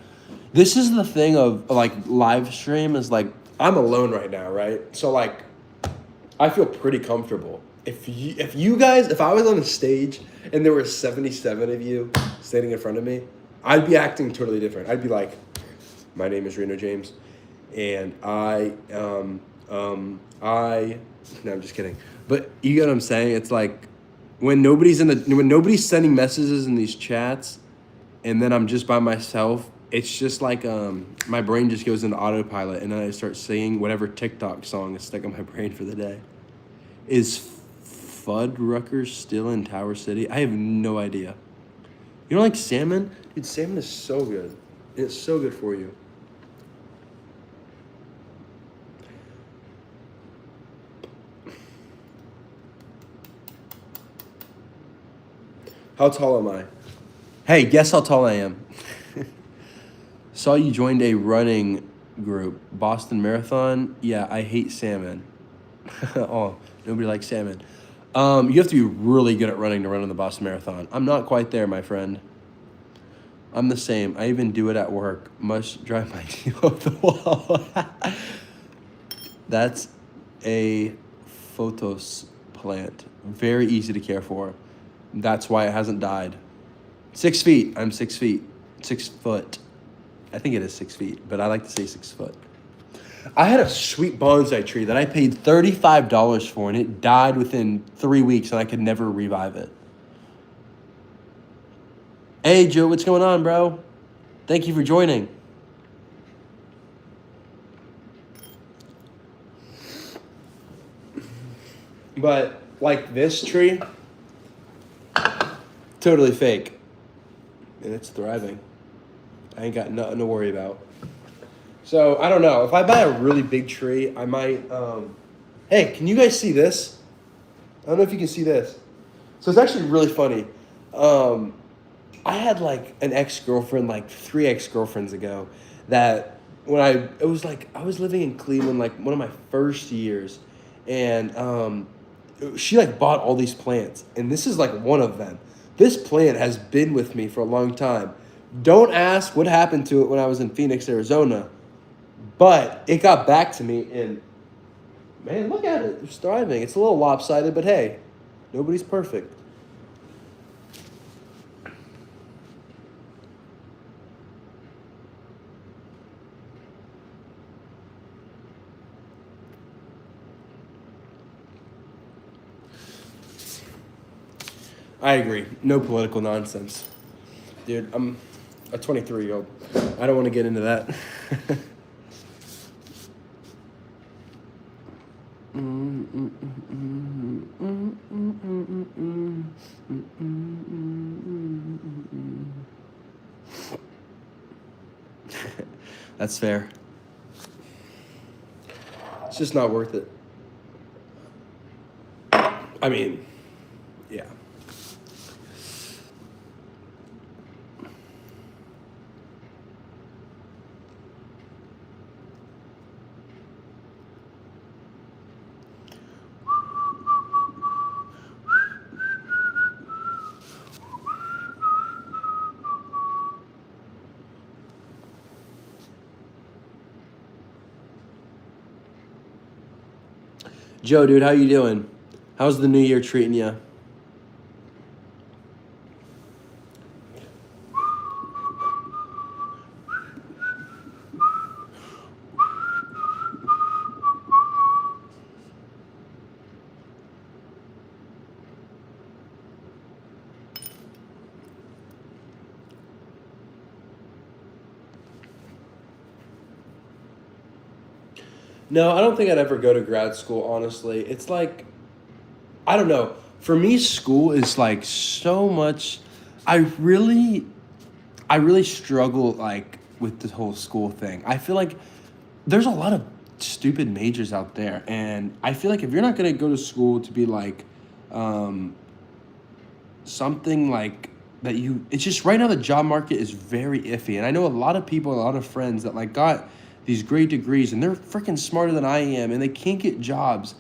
this is the thing of, like, live stream is, like, I'm alone right now, right? So, like, I feel pretty comfortable. If I was on a stage and there were 77 of you standing in front of me, I'd be acting totally different. I'd be like, my name is Reno James, and no, I'm just kidding. But you get what I'm saying? It's like, when nobody's sending messages in these chats, and then I'm just by myself, it's just like my brain just goes into autopilot, and then I start singing whatever TikTok song is stuck in my brain for the day. Is Fuddruckers still in Tower City? I have no idea. You don't like salmon? Dude, salmon is so good. It's so good for you. How tall am I? Hey, guess how tall I am. Saw you joined a running group. Boston Marathon? Yeah, I hate salmon. Oh, nobody likes salmon. You have to be really good at running to run in the Boston Marathon. I'm not quite there, my friend. I'm the same. I even do it at work. Must drive my team off the wall. That's a photos plant. Very easy to care for. That's why it hasn't died. 6 feet. I'm 6 feet. 6 foot. I think it is 6 feet, but I like to say 6 foot. I had a sweet bonsai tree that I paid $35 for, and it died within 3 weeks, and I could never revive it. Hey, Joe, what's going on, bro? Thank you for joining. But like this tree, totally fake. And it's thriving. I ain't got nothing to worry about. So I don't know. If I buy a really big tree, I might hey, can you guys see this? I don't know if you can see this. So it's actually really funny. I had like an ex-girlfriend, like 3 ex-girlfriends ago, that it was like I was living in Cleveland, like one of my first years, and she like bought all these plants, and this is like one of them. This plant has been with me for a long time. Don't ask what happened to it when I was in Phoenix, Arizona, but it got back to me, and man, look at it. It's thriving. It's a little lopsided, but hey, nobody's perfect. I agree. No political nonsense. Dude, I'm a 23-year-old. I don't want to get into that. That's fair. It's just not worth it. I mean, yeah. Joe, dude, how you doing? How's the new year treating you? No, I don't think I'd ever go to grad school, honestly. It's like, I don't know. For me, school is like so much. I really, I really struggle like with the whole school thing. I feel like there's a lot of stupid majors out there, and I feel like if you're not gonna go to school to be like, um, something like that it's just right now the job market is very iffy, and I know a lot of people, a lot of friends that like got these great degrees and they're freaking smarter than I am, and they can't get jobs.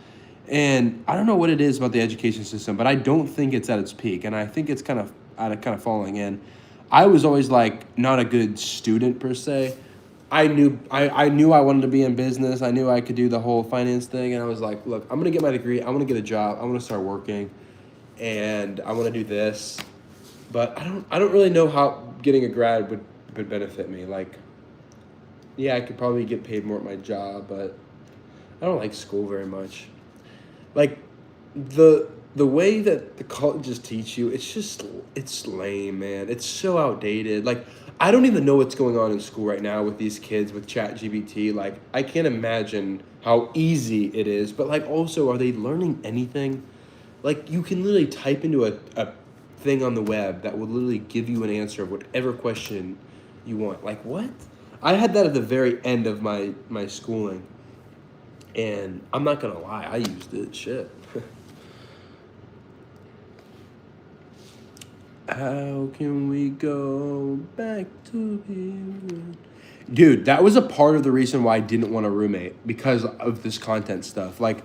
And I don't know what it is about the education system, but I don't think it's at its peak, and I think it's kind of falling in. I was always like not a good student per se. I knew I wanted to be in business. I knew I could do the whole finance thing, and I was like, look, I'm gonna get my degree. I want to get a job. I want to start working, and I want to do this. But I don't really know how getting a grad would benefit me. Like, yeah, I could probably get paid more at my job, but I don't like school very much. Like, the way that the colleges teach you, it's lame, man. It's so outdated. Like, I don't even know what's going on in school right now with these kids with ChatGPT. Like, I can't imagine how easy it is, but like also, are they learning anything? Like, you can literally type into a thing on the web that will literally give you an answer of whatever question you want. Like, what? I had that at the very end of my schooling, and I'm not gonna lie, I used it. Shit. How can we go back to being... Dude, that was a part of the reason why I didn't want a roommate, because of this content stuff. Like,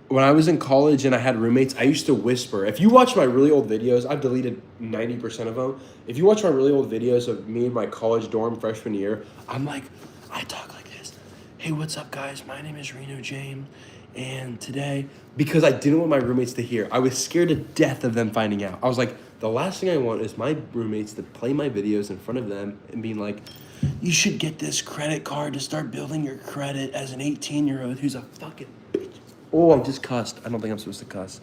when I was in college and I had roommates, I used to whisper. If you watch my really old videos, I've deleted 90% of them. If you watch my really old videos of me in my college dorm freshman year, I talk like this. Hey, what's up, guys? My name is Reno James, and today, because I didn't want my roommates to hear, I was scared to death of them finding out. I was like, the last thing I want is my roommates to play my videos in front of them and being like, you should get this credit card to start building your credit as an 18-year-old who's a fucking bitch. Oh, I just cussed. I don't think I'm supposed to cuss.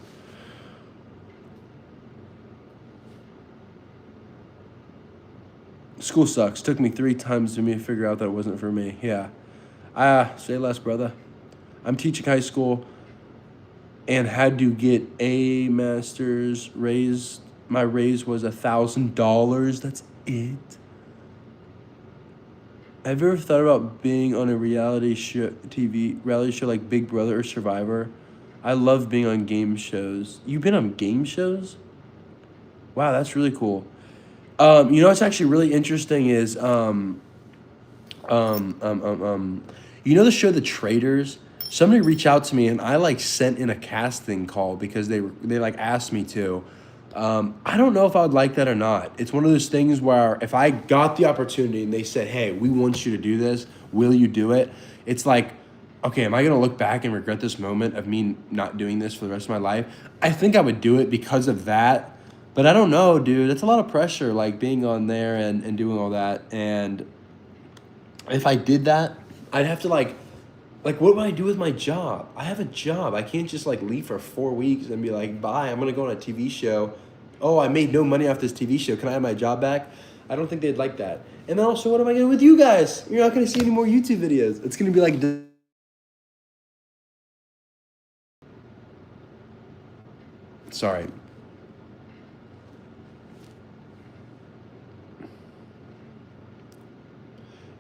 School sucks. Took me 3 times to figure out that it wasn't for me. Yeah. Say less, brother. I'm teaching high school and had to get a master's raise. My raise was $1,000. That's it. Have you ever thought about being on a reality show like Big Brother or Survivor? I love being on game shows. You've been on game shows? Wow, that's really cool. What's actually really interesting is the show The Traitors. Somebody reached out to me and I like sent in a casting call because they like asked me to. I don't know if I would like that or not. It's one of those things where if I got the opportunity and they said, "Hey, we want you to do this. Will you do it?" It's like, okay, am I gonna look back and regret this moment of me not doing this for the rest of my life? I think I would do it because of that. But I don't know, dude. It's a lot of pressure, like being on there and doing all that. And if I did that, I'd have to like what would I do with my job? I have a job. I can't just like leave for 4 weeks and be like, bye, I'm gonna go on a TV show. Oh, I made no money off this TV show. Can I have my job back? I don't think they'd like that. And then also, what am I gonna do with you guys? You're not gonna see any more YouTube videos. It's gonna be like, sorry.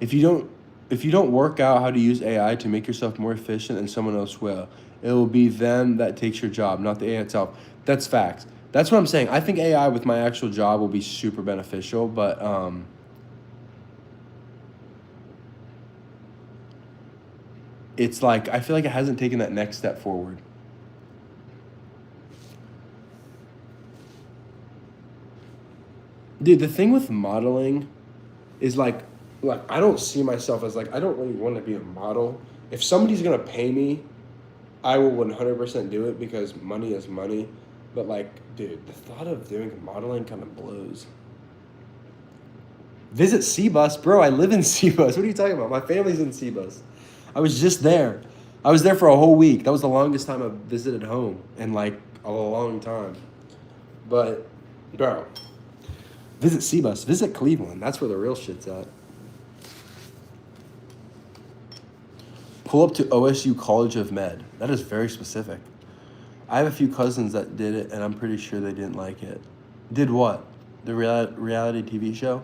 If you don't work out how to use AI to make yourself more efficient, then someone else will. It will be them that takes your job, not the AI itself. That's facts. That's what I'm saying. I think AI with my actual job will be super beneficial, but it's like I feel like it hasn't taken that next step forward. Dude, the thing with modeling is like I don't see myself as like I don't really want to be a model. If somebody's gonna pay me, I will 100% do it because money is money. But like, dude, the thought of doing modeling kind of blows. Visit Cbus, bro. I live in Cbus. What are you talking about? My family's in Cbus. I was just there. I was there for a whole week. That was the longest time I've visited home in like a long time. But, bro, visit Cbus. Visit Cleveland. That's where the real shit's at. Pull up to OSU College of Med. That is very specific. I have a few cousins that did it, and I'm pretty sure they didn't like it. Did what? The reality TV show?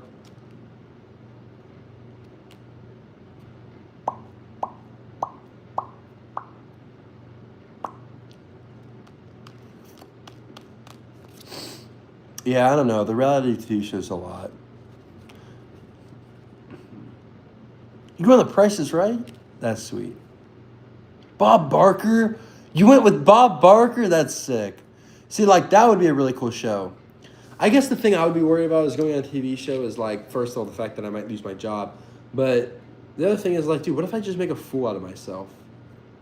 Yeah, I don't know. The reality TV show's a lot. You go on The Price is Right? That's sweet. Bob Barker? You went with Bob Barker? That's sick. See, like, that would be a really cool show. I guess the thing I would be worried about is going on a TV show is, like, first of all, the fact that I might lose my job. But the other thing is, like, dude, what if I just make a fool out of myself?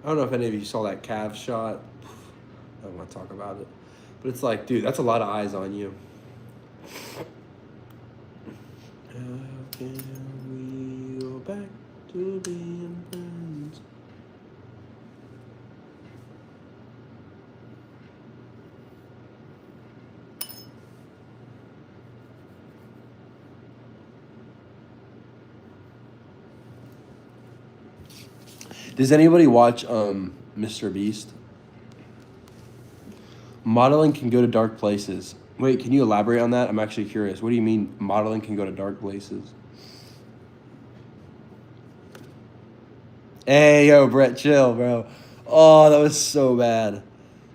I don't know if any of you saw that calf shot. I don't want to talk about it. But it's like, dude, that's a lot of eyes on you. How can we go back to being friends? Does anybody watch Mr. Beast? Modeling can go to dark places. Wait, can you elaborate on that? I'm actually curious. What do you mean modeling can go to dark places? Hey, yo, Brett, chill, bro. Oh, that was so bad.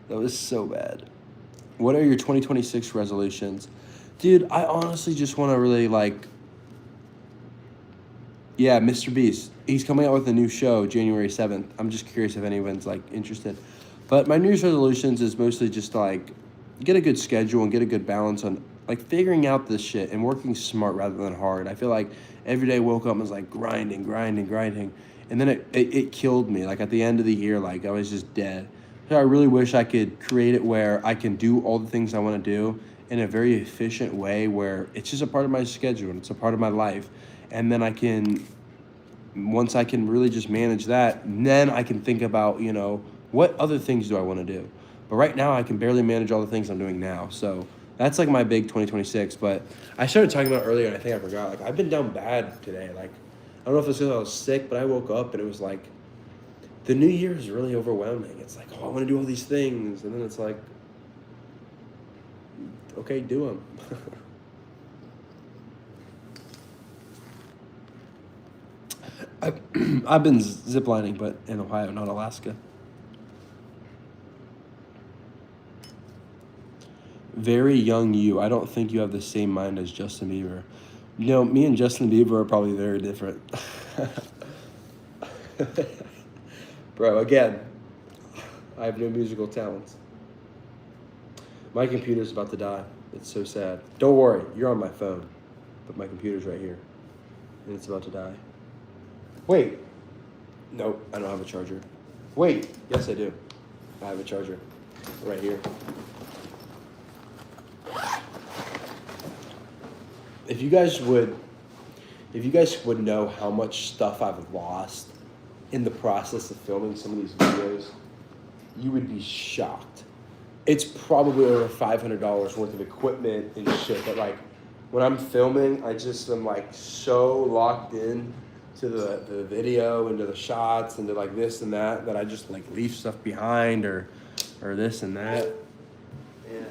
That was so bad. What are your 2026 resolutions? Dude, I honestly just want to really, like... Yeah, Mr. Beast. He's coming out with a new show January 7th. I'm just curious if anyone's, like, interested. But my New Year's resolutions is mostly just, like, get a good schedule and get a good balance on, like, figuring out this shit and working smart rather than hard. I feel like every day I woke up and was, like, grinding. And then it killed me. Like, at the end of the year, like, I was just dead. So I really wish I could create it where I can do all the things I want to do in a very efficient way where it's just a part of my schedule and it's a part of my life. And then once I can really just manage that, then I can think about, what other things do I want to do? But right now, I can barely manage all the things I'm doing now. So That's like my big 2026. But I started talking about it earlier, and I think I forgot. Like, I've been down bad today. Like, I don't know if it's because I was sick, but I woke up and it was like, the new year is really overwhelming. It's like, oh, I want to do all these things. And then it's like, okay, do them. I've been ziplining, but in Ohio, not Alaska. Very young you. I don't think you have the same mind as Justin Bieber. You know, me and Justin Bieber are probably very different. Bro, again, I have no musical talents. My computer's about to die. It's so sad. Don't worry, you're on my phone. But my computer's right here. And it's about to die. Wait. Nope, I don't have a charger. Wait, yes I do. I have a charger. Right here. If you guys would know how much stuff I've lost in the process of filming some of these videos, you would be shocked. It's probably over $500 worth of equipment and shit that, like, when I'm filming, I just am like so locked in to the video and to the shots and to like this and that I just like leave stuff behind or this and that. And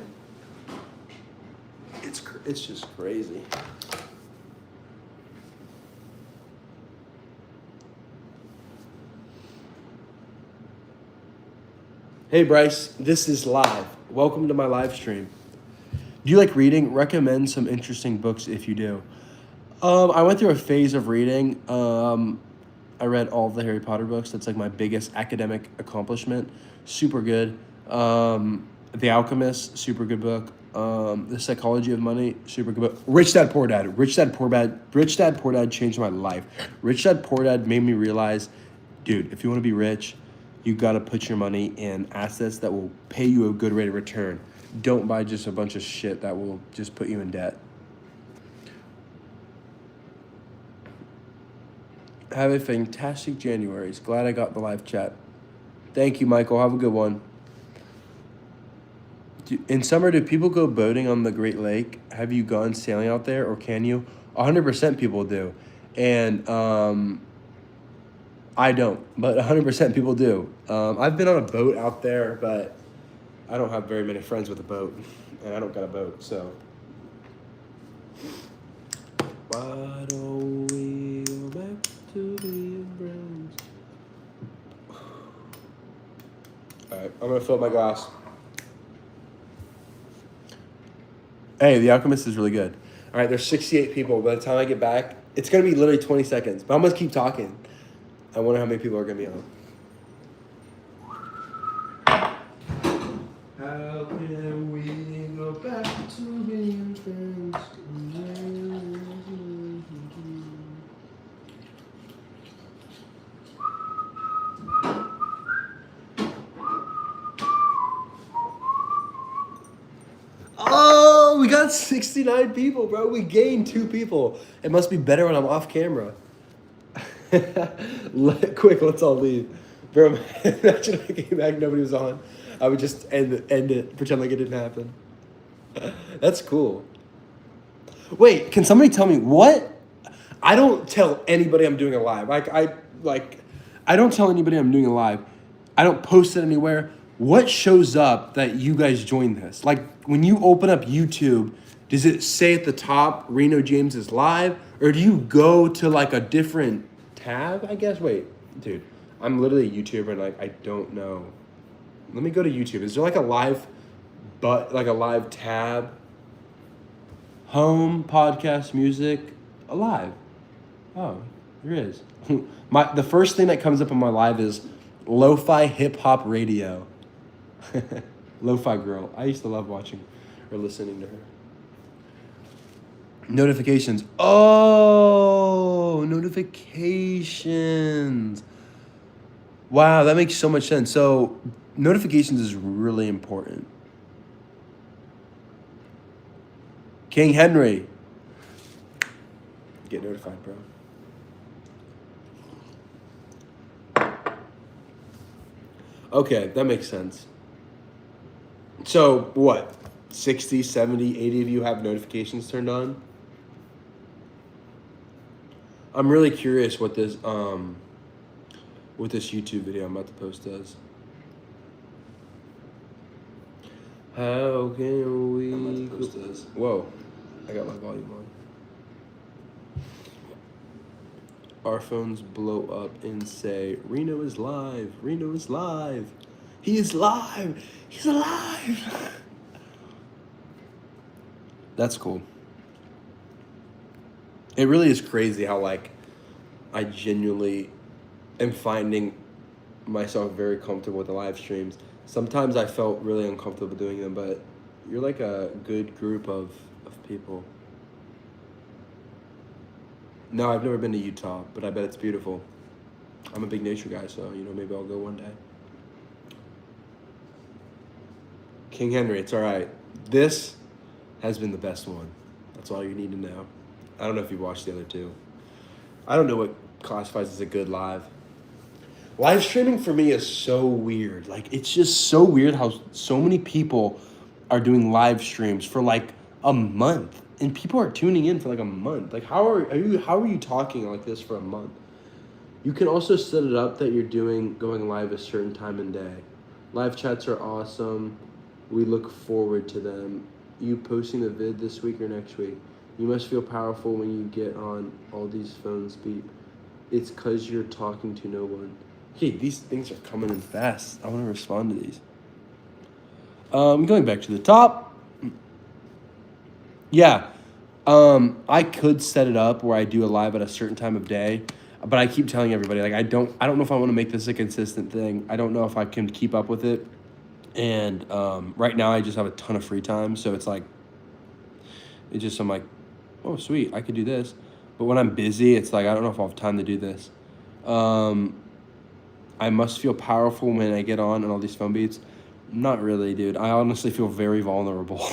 it's just crazy. Hey Bryce, this is live. Welcome to my live stream. Do you like reading? Recommend some interesting books if you do. I went through a phase of reading. I read all of the Harry Potter books. That's like my biggest academic accomplishment. Super good. The Alchemist, super good book. The Psychology of Money, super good book. Rich Dad Poor Dad. Rich Dad Poor Dad changed my life. Rich Dad Poor Dad made me realize, dude, if you want to be rich, you got to put your money in assets that will pay you a good rate of return. Don't buy just a bunch of shit that will just put you in debt. Have a fantastic January. Glad I got the live chat. Thank you, Michael. Have a good one. In summer, do people go boating on the Great Lake? Have you gone sailing out there, or can you? 100% people do. And I don't, but 100% people do. I've been on a boat out there, but I don't have very many friends with a boat, and I don't got a boat, so. Why don't we go back to being friends? All right, I'm gonna fill up my glass. Hey, The Alchemist is really good. All right, there's 68 people. By the time I get back, it's gonna be literally 20 seconds, but I'm gonna keep talking. I wonder how many people are gonna be on. How can we go back to being friends? Oh, we got 69 people, bro. We gained 2 people. It must be better when I'm off camera. Quick, let's all leave. Bro, imagine I came back, nobody was on. I would just end it, pretend like it didn't happen. That's cool. Wait, can somebody tell me what? I don't tell anybody I'm doing a live. I don't tell anybody I'm doing a live. I don't post it anywhere. What shows up that you guys join this? Like, when you open up YouTube, does it say at the top, Reno James is live? Or do you go to like a different tab, I guess? Wait, dude, I'm literally a YouTuber and like, I don't know. Let me go to YouTube. Is there like a live tab? Home, podcast, music, alive. Oh, there is. The first thing that comes up on my live is lo-fi hip hop radio. Lo-fi girl. I used to love watching or listening to her. Notifications. Oh, notifications. Wow, that makes so much sense. So notifications is really important. King Henry. Get notified, bro. Okay, that makes sense. So what? 60, 70, 80 of you have notifications turned on. I'm really curious what this YouTube video I'm about to post does. How can we? I'm about to post this. Whoa, I got my volume on. Our phones blow up and say, Reno is live. Reno is live. He is live. He's alive. That's cool. It really is crazy how, like, I genuinely am finding myself very comfortable with the live streams. Sometimes I felt really uncomfortable doing them, but you're like a good group of people. No, I've never been to Utah, but I bet it's beautiful. I'm a big nature guy, so, maybe I'll go one day. King Henry, it's all right. This has been the best one. That's all you need to know. I don't know if you watched the other two. I don't know what classifies as a good live. Live streaming for me is so weird. Like, it's just so weird how so many people are doing live streams for like a month. And people are tuning in for like a month. Like, how are you talking like this for a month? You can also set it up that you're going live a certain time and day. Live chats are awesome. We look forward to them. You posting the vid this week or next week? You must feel powerful when you get on. All these phones beep. It's because you're talking to no one. Hey, these things are coming in fast. I want to respond to these. Going back to the top. Yeah. I could set it up where I do a live at a certain time of day, but I keep telling everybody, like, I don't know if I want to make this a consistent thing. I don't know if I can keep up with it. And right now I just have a ton of free time, so it's like, I'm like, oh, sweet, I could do this. But when I'm busy, it's like, I don't know if I'll have time to do this. I must feel powerful when I get on and all these phone beats. Not really, dude. I honestly feel very vulnerable.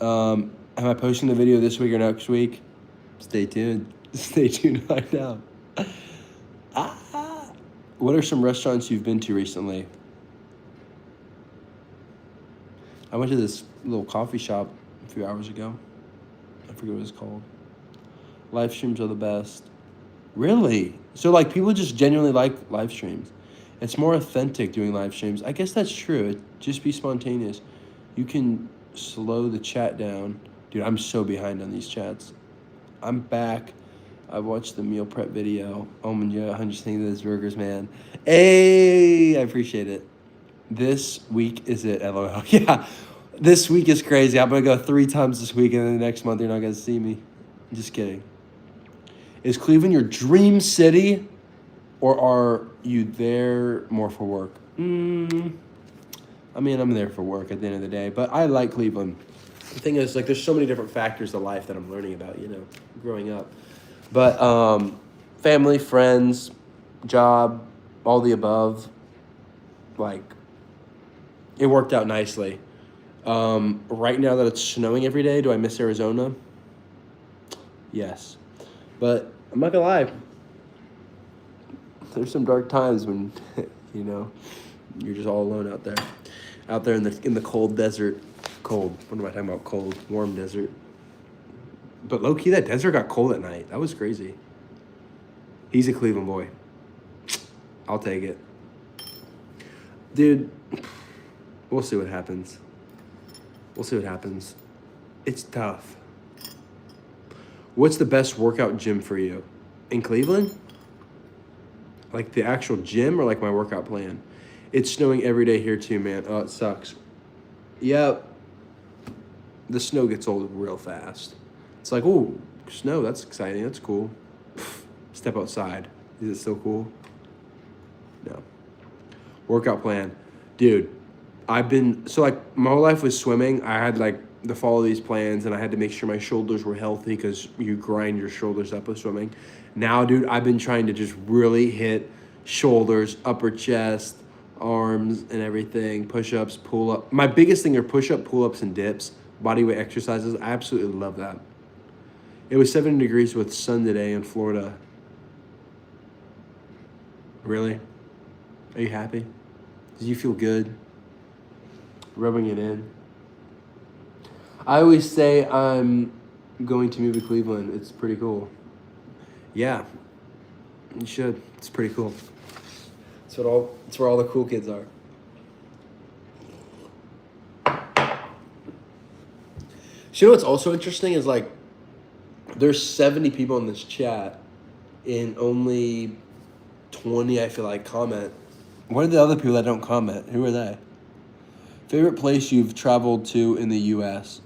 Am I posting the video this week or next week? Stay tuned. Stay tuned right now. What are some restaurants you've been to recently? I went to this little coffee shop a few hours ago. I forget what it's called. Live streams are the best. Really? So, like, people just genuinely like live streams. It's more authentic doing live streams. I guess that's true. Just be spontaneous. You can slow the chat down. Dude, I'm so behind on these chats. I'm back. I watched the meal prep video. Oh my God, I'm just thinking of those burgers, man. Hey, I appreciate it. This week is it, LOL. Yeah, this week is crazy. I'm going to go 3 times this week, and then the next month you're not going to see me. I'm just kidding. Is Cleveland your dream city, or are you there more for work? I mean, I'm there for work at the end of the day, but I like Cleveland. The thing is, like, there's so many different factors to life that I'm learning about, growing up. But family, friends, job, all the above, like, it worked out nicely. Right now that it's snowing every day, do I miss Arizona? Yes. But I'm not gonna lie. There's some dark times when, you're just all alone out there in the cold desert. Cold. What am I talking about? Cold, warm desert. But low key, that desert got cold at night. That was crazy. He's a Cleveland boy. I'll take it, dude. We'll see what happens. It's tough. What's the best workout gym for you? In Cleveland? Like the actual gym or like my workout plan? It's snowing every day here too, man. Oh, it sucks. Yep. The snow gets old real fast. It's like, oh, snow, that's exciting. That's cool. Step outside. Is it still cool? No. Workout plan. Dude, my whole life was swimming. I had to follow these plans, and I had to make sure my shoulders were healthy because you grind your shoulders up with swimming. Now, dude, I've been trying to just really hit shoulders, upper chest, arms, and everything. Push-ups, pull-up. My biggest thing are push-up, pull-ups, and dips. Bodyweight exercises. I absolutely love that. It was 70 degrees with sun today in Florida. Really? Are you happy? Did you feel good? Rubbing it in? I always say I'm going to move to Cleveland. It's pretty cool. Yeah, you should. It's pretty cool. It's where all the cool kids are. So you know what's also interesting is like there's 70 people in this chat and only 20 I feel like comment. What are the other people that don't comment? Who are they? Favorite place you've traveled to in the US?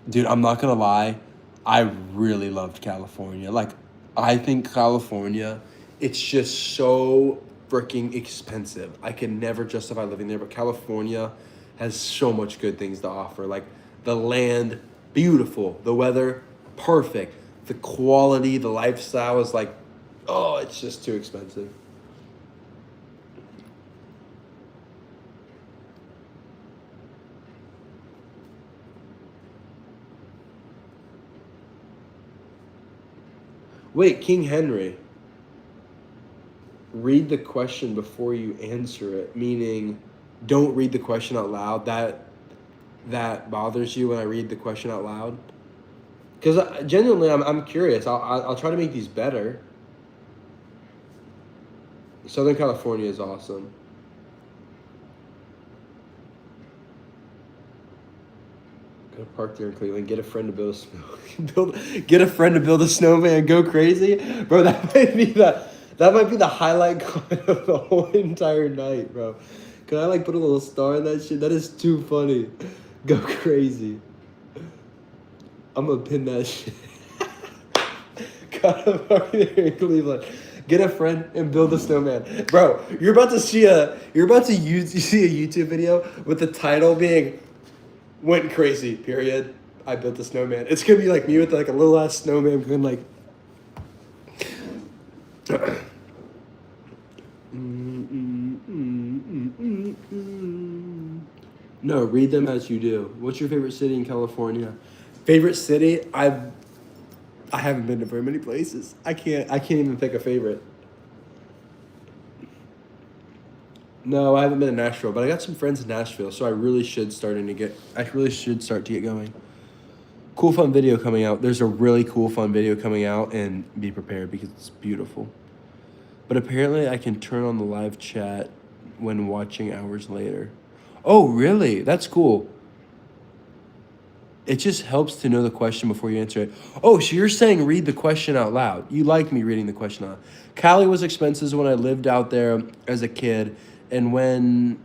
Dude, I'm not gonna lie. I really loved California. Like, I think California, it's just so freaking expensive. I can never justify living there, but California has so much good things to offer. Like, the land, beautiful. The weather, perfect. The quality, the lifestyle is like, oh, it's just too expensive. Wait, King Henry, read the question before you answer it, meaning don't read the question out loud. That bothers you when I read the question out loud? Because genuinely, I'm curious. I'll try to make these better. Southern California is awesome. Go park there in Cleveland. Get a friend to build a get a friend to build a snowman. Go crazy, bro. That might be the highlight comment of the whole entire night, bro. Can I like put a little star in that shit? That is too funny. Go crazy. I'm gonna pin that shit. Gotta park there in Cleveland. Get a friend and build a snowman, bro. You're about to see a YouTube video with the title being "Went crazy." Period. I built a snowman. It's gonna be like me with like a little ass snowman going like. No, read them as you do. What's your favorite city in California? Favorite city? I haven't been to very many places. I can't even pick a favorite. No, I haven't been to Nashville, but I got some friends in Nashville, so I really should start to get going. Cool fun video coming out. There's a really cool fun video coming out, and be prepared because it's beautiful. But apparently I can turn on the live chat when watching hours later. Oh, really? That's cool. It just helps to know the question before you answer it. Oh, so you're saying read the question out loud. You like me reading the question out loud. Cali was expensive when I lived out there as a kid, and when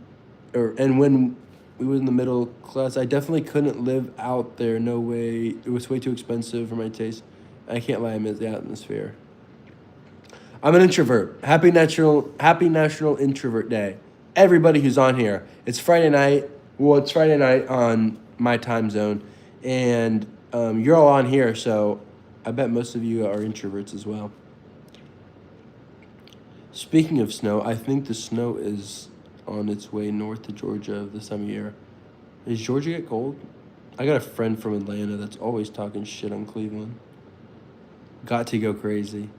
we were in the middle class, I definitely couldn't live out there. No way. It was way too expensive for my taste. I can't lie, I miss the atmosphere. I'm an introvert. Happy National Introvert Day. Everybody who's on here. It's Friday night. Well, it's Friday night on my time zone. And you're all on here, so I bet most of you are introverts as well. Speaking of snow, I think the snow is on its way north to Georgia this time of year. Does Georgia get cold? I got a friend from Atlanta that's always talking shit on Cleveland. Got to go crazy.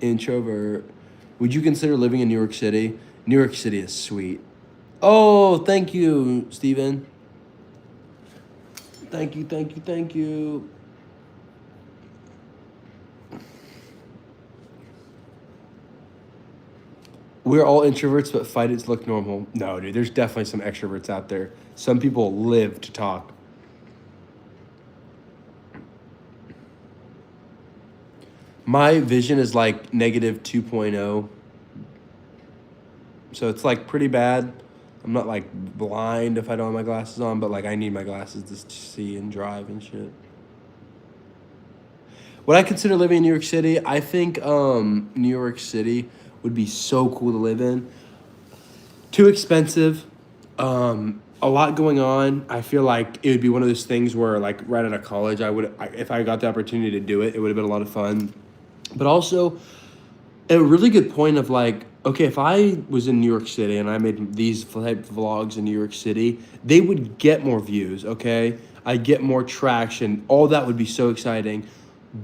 Introvert. Would you consider living in New York City? New York City is sweet. Oh, thank you, Steven. Thank you. We're all introverts, but fight it to look normal. No, dude, there's definitely some extroverts out there. Some people live to talk. My vision is like negative 2.0. So it's like pretty bad. I'm not like blind if I don't have my glasses on, but like I need my glasses to see and drive and shit. Would I consider living in New York City? I think New York City would be so cool to live in. Too expensive. A lot going on. I feel like it would be one of those things where like right out of college, if I got the opportunity to do it, it would have been a lot of fun. But also a really good point of like, okay, if I was in New York City and I made these type of vlogs in New York City, they would get more views, okay? I'd get more traction. All that would be so exciting.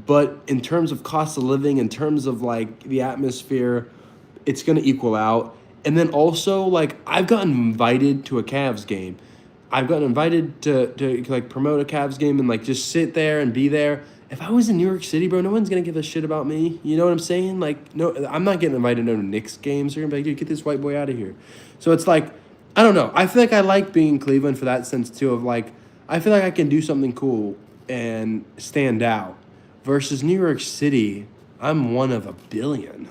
But in terms of cost of living, in terms of like the atmosphere, it's going to equal out. And then also, like, I've gotten invited to a Cavs game. I've gotten invited to like promote a Cavs game and like just sit there and be there. If I was in New York City, bro, no one's gonna give a shit about me. You know what I'm saying? Like, no, I'm not getting invited to no Knicks games. They're gonna be like, dude, get this white boy out of here. So it's like, I don't know. I feel like I like being in Cleveland for that sense too. Of like, I feel like I can do something cool and stand out. Versus New York City, I'm one of a billion.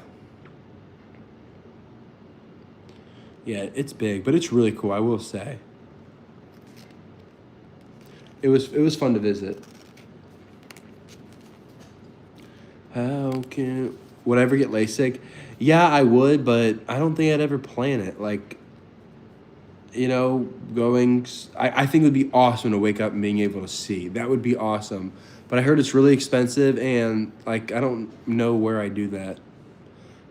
Yeah, it's big, but it's really cool. I will say, it was fun to visit. How can would I ever get LASIK? Yeah, I would, but I don't think I'd ever plan it. Like, I think it would be awesome to wake up and being able to see. That would be awesome. But I heard it's really expensive, and like I don't know where I do that.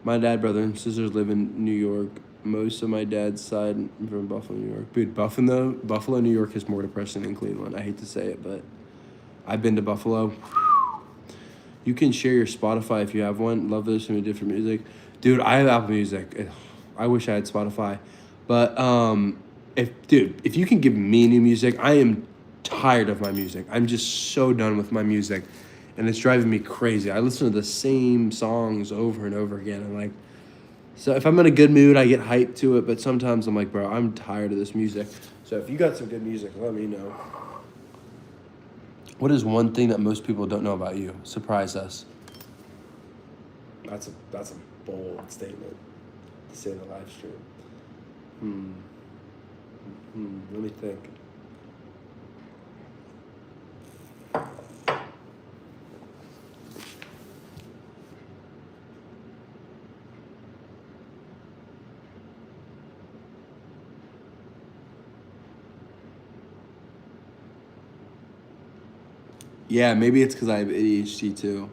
My dad, brother, and sisters live in New York. Most of my dad's side from Buffalo, New York. Dude, Buffalo, New York is more depressing than Cleveland. I hate to say it, but I've been to Buffalo. You can share your Spotify if you have one. Love listening to different music. Dude, I have Apple Music. I wish I had Spotify. But if you can give me new music, I am tired of my music. I'm just so done with my music. And it's driving me crazy. I listen to the same songs over and over again. I'm like, so if I'm in a good mood, I get hyped to it. But sometimes I'm like, bro, I'm tired of this music. So if you got some good music, let me know. What is one thing that most people don't know about you? Surprise us. That's a bold statement to say in the live stream. Let me think. Yeah, maybe it's because I have ADHD too.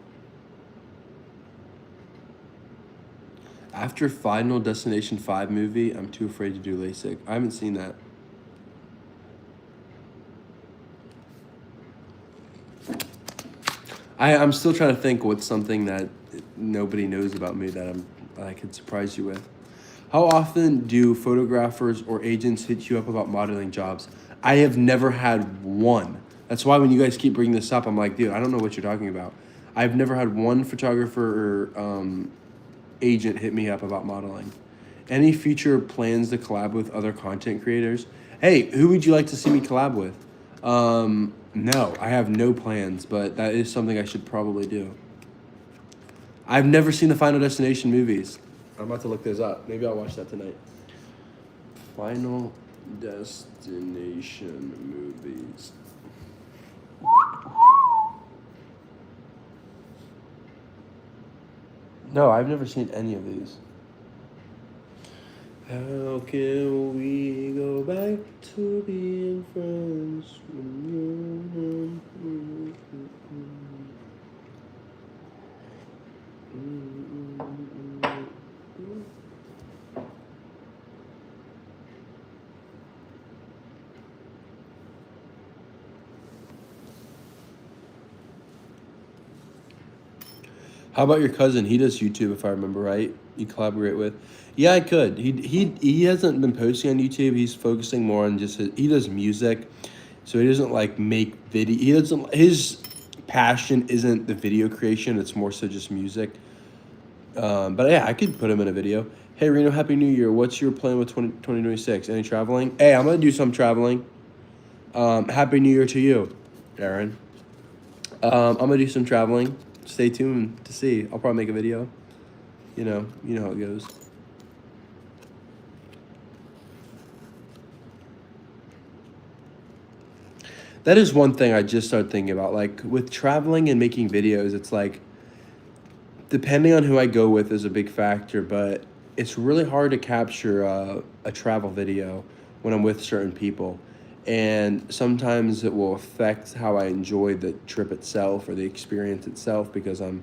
After Final Destination 5 movie, I'm too afraid to do LASIK. I haven't seen that. I'm still trying to think what's something that nobody knows about me that I could surprise you with. How often do photographers or agents hit you up about modeling jobs? I have never had one. That's why when you guys keep bringing this up, I'm like, dude, I don't know what you're talking about. I've never had one photographer or agent hit me up about modeling. Any future plans to collab with other content creators? Hey, who would you like to see me collab with? No, I have no plans, but that is something I should probably do. I've never seen the Final Destination movies. I'm about to look those up. Maybe I'll watch that tonight. Final Destination movies. No, I've never seen any of these. How can we go back to being friends? How about your cousin? He does YouTube, if I remember right. You collaborate with. Yeah, I could. He hasn't been posting on YouTube. He's focusing more on just he does music, so he doesn't like make video. He doesn't. His passion isn't the video creation. It's more so just music. But yeah, I could put him in a video. Hey Reno, Happy New Year. What's your plan with 2026? Any traveling? Hey, I'm gonna do some traveling. Happy New Year to you, Aaron. I'm gonna do some traveling. Stay tuned to see. I'll probably make a video. You know how it goes. That is one thing I just started thinking about. Like with traveling and making videos, it's like depending on who I go with is a big factor, but it's really hard to capture a travel video when I'm with certain people. And sometimes it will affect how I enjoy the trip itself or the experience itself because I'm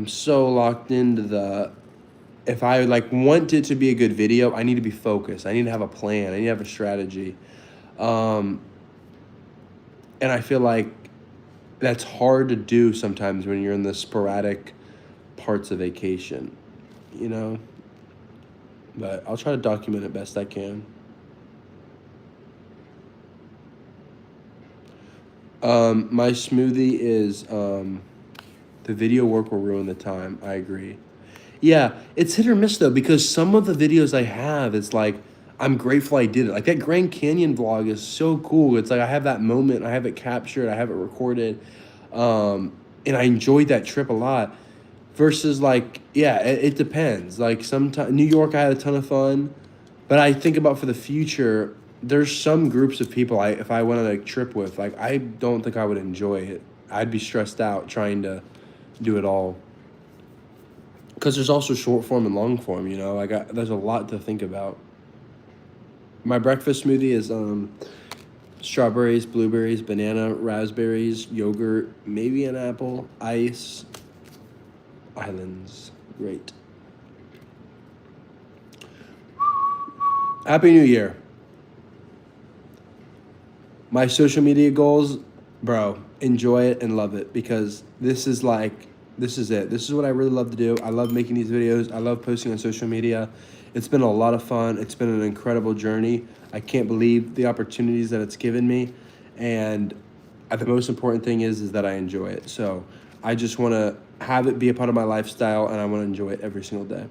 so locked into if I like want it to be a good video, I need to be focused. I need to have a plan. I need to have a strategy. Um, and I feel like that's hard to do sometimes when you're in the sporadic parts of vacation, you know? but I'll try to document it best I can. My smoothie is the video work will ruin the time. I agree. Yeah, it's hit or miss though because some of the videos I have, it's like I'm grateful I did it. Like that Grand Canyon vlog is so cool. It's like I have that moment, I have it captured, I have it recorded, and I enjoyed that trip a lot. Versus like, yeah, it depends. Like sometimes New York, I had a ton of fun, but I think about for the future. There's some groups of people if I went on a trip with, like I don't think I would enjoy it. I'd be stressed out trying to do it all. Because there's also short form and long form, you know. There's a lot to think about. My breakfast smoothie is strawberries, blueberries, banana, raspberries, yogurt, maybe an apple, ice, islands. Great. Happy New Year. My social media goals, bro, enjoy it and love it because this is it. This is what I really love to do. I love making these videos. I love posting on social media. It's been a lot of fun. It's been an incredible journey. I can't believe the opportunities that it's given me. And the most important thing is that I enjoy it. So I just want to have it be a part of my lifestyle and I want to enjoy it every single day.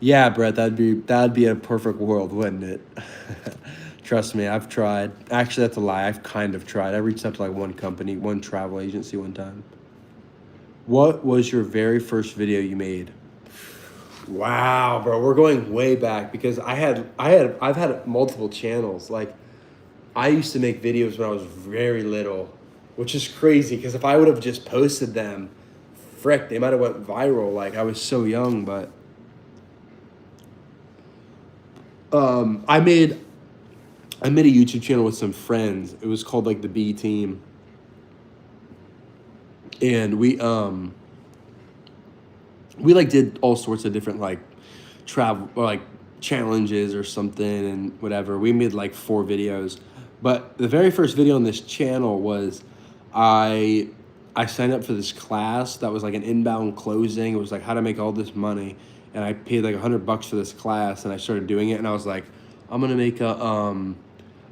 Yeah, Brett, that'd be a perfect world, wouldn't it? Trust me, I've tried. Actually, that's a lie. I've kind of tried. I reached out to like one company, one travel agency one time. What was your very first video you made? Wow, bro, we're going way back because I've had multiple channels. Like I used to make videos when I was very little, which is crazy because if I would have just posted them, frick, they might have went viral. Like I was so young, but I made a YouTube channel with some friends. It was called like the B Team, and we like did all sorts of different like travel or like challenges or something and whatever. We made like 4 videos, but the very first video on this channel was I I signed up for this class that was like an inbound closing. It was like how to make all this money, and I paid like $100 for this class, and I started doing it, and I was like, I'm gonna make um,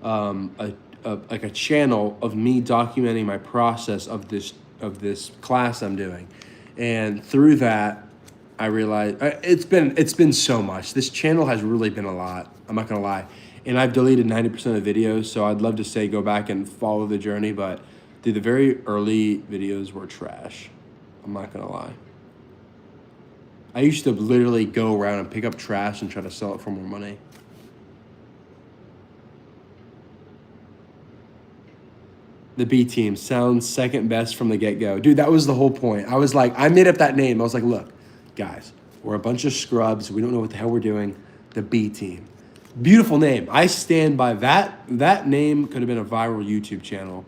a, like a channel of me documenting my process of this class I'm doing, and through that, I realized it's been so much. This channel has really been a lot. I'm not gonna lie, and I've deleted 90% of videos. So I'd love to say go back and follow the journey, but dude, the very early videos were trash. I'm not gonna lie. I used to literally go around and pick up trash and try to sell it for more money. The B Team sounds second best from the get-go. Dude, that was the whole point. I was like, I made up that name. I was like, look, guys, we're a bunch of scrubs. We don't know what the hell we're doing. The B Team. Beautiful name. I stand by that. That name could have been a viral YouTube channel.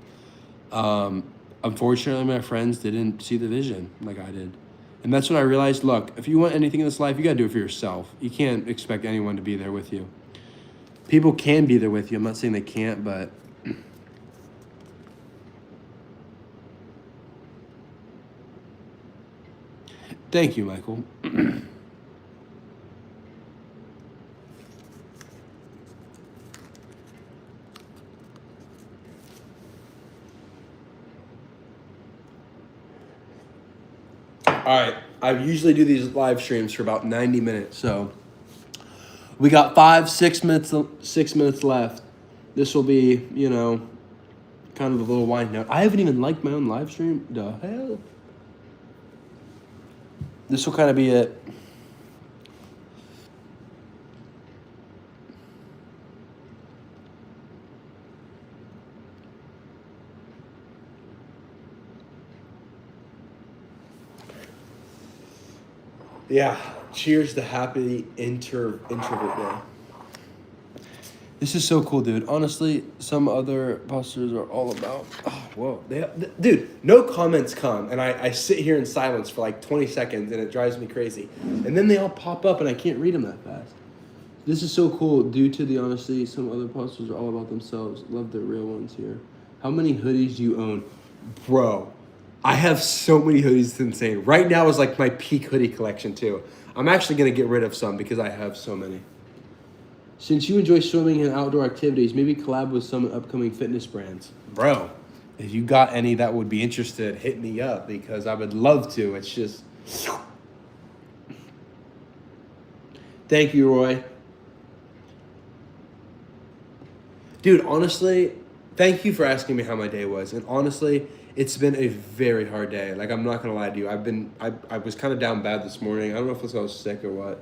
Unfortunately, my friends didn't see the vision like I did. And that's when I realized, look, if you want anything in this life, you got to do it for yourself. You can't expect anyone to be there with you. People can be there with you. I'm not saying they can't, but thank you, Michael. All right, I usually do these live streams for about 90 minutes, so we got 6 minutes left. This will be, kind of a little wind down. I haven't even liked my own live stream. The hell? This will kind of be it. Yeah, cheers to happy introvert day. This is so cool, dude. Honestly, some other posters are all about. Oh, whoa. Dude, no comments come, and I sit here in silence for like 20 seconds, and it drives me crazy. And then they all pop up, and I can't read them that fast. This is so cool. Due to the honesty, some other posters are all about themselves. Love the real ones here. How many hoodies do you own? Bro, I have so many hoodies, it's insane. Right now is like my peak hoodie collection too. I'm actually gonna get rid of some because I have so many. Since you enjoy swimming and outdoor activities, maybe collab with some upcoming fitness brands. Bro, if you got any that would be interested, hit me up because I would love to. It's just. Thank you, Roy. Dude, honestly, thank you for asking me how my day was. And honestly, it's been a very hard day. Like, I'm not gonna lie to you. I was kind of down bad this morning. I don't know if it's 'cause I was sick or what.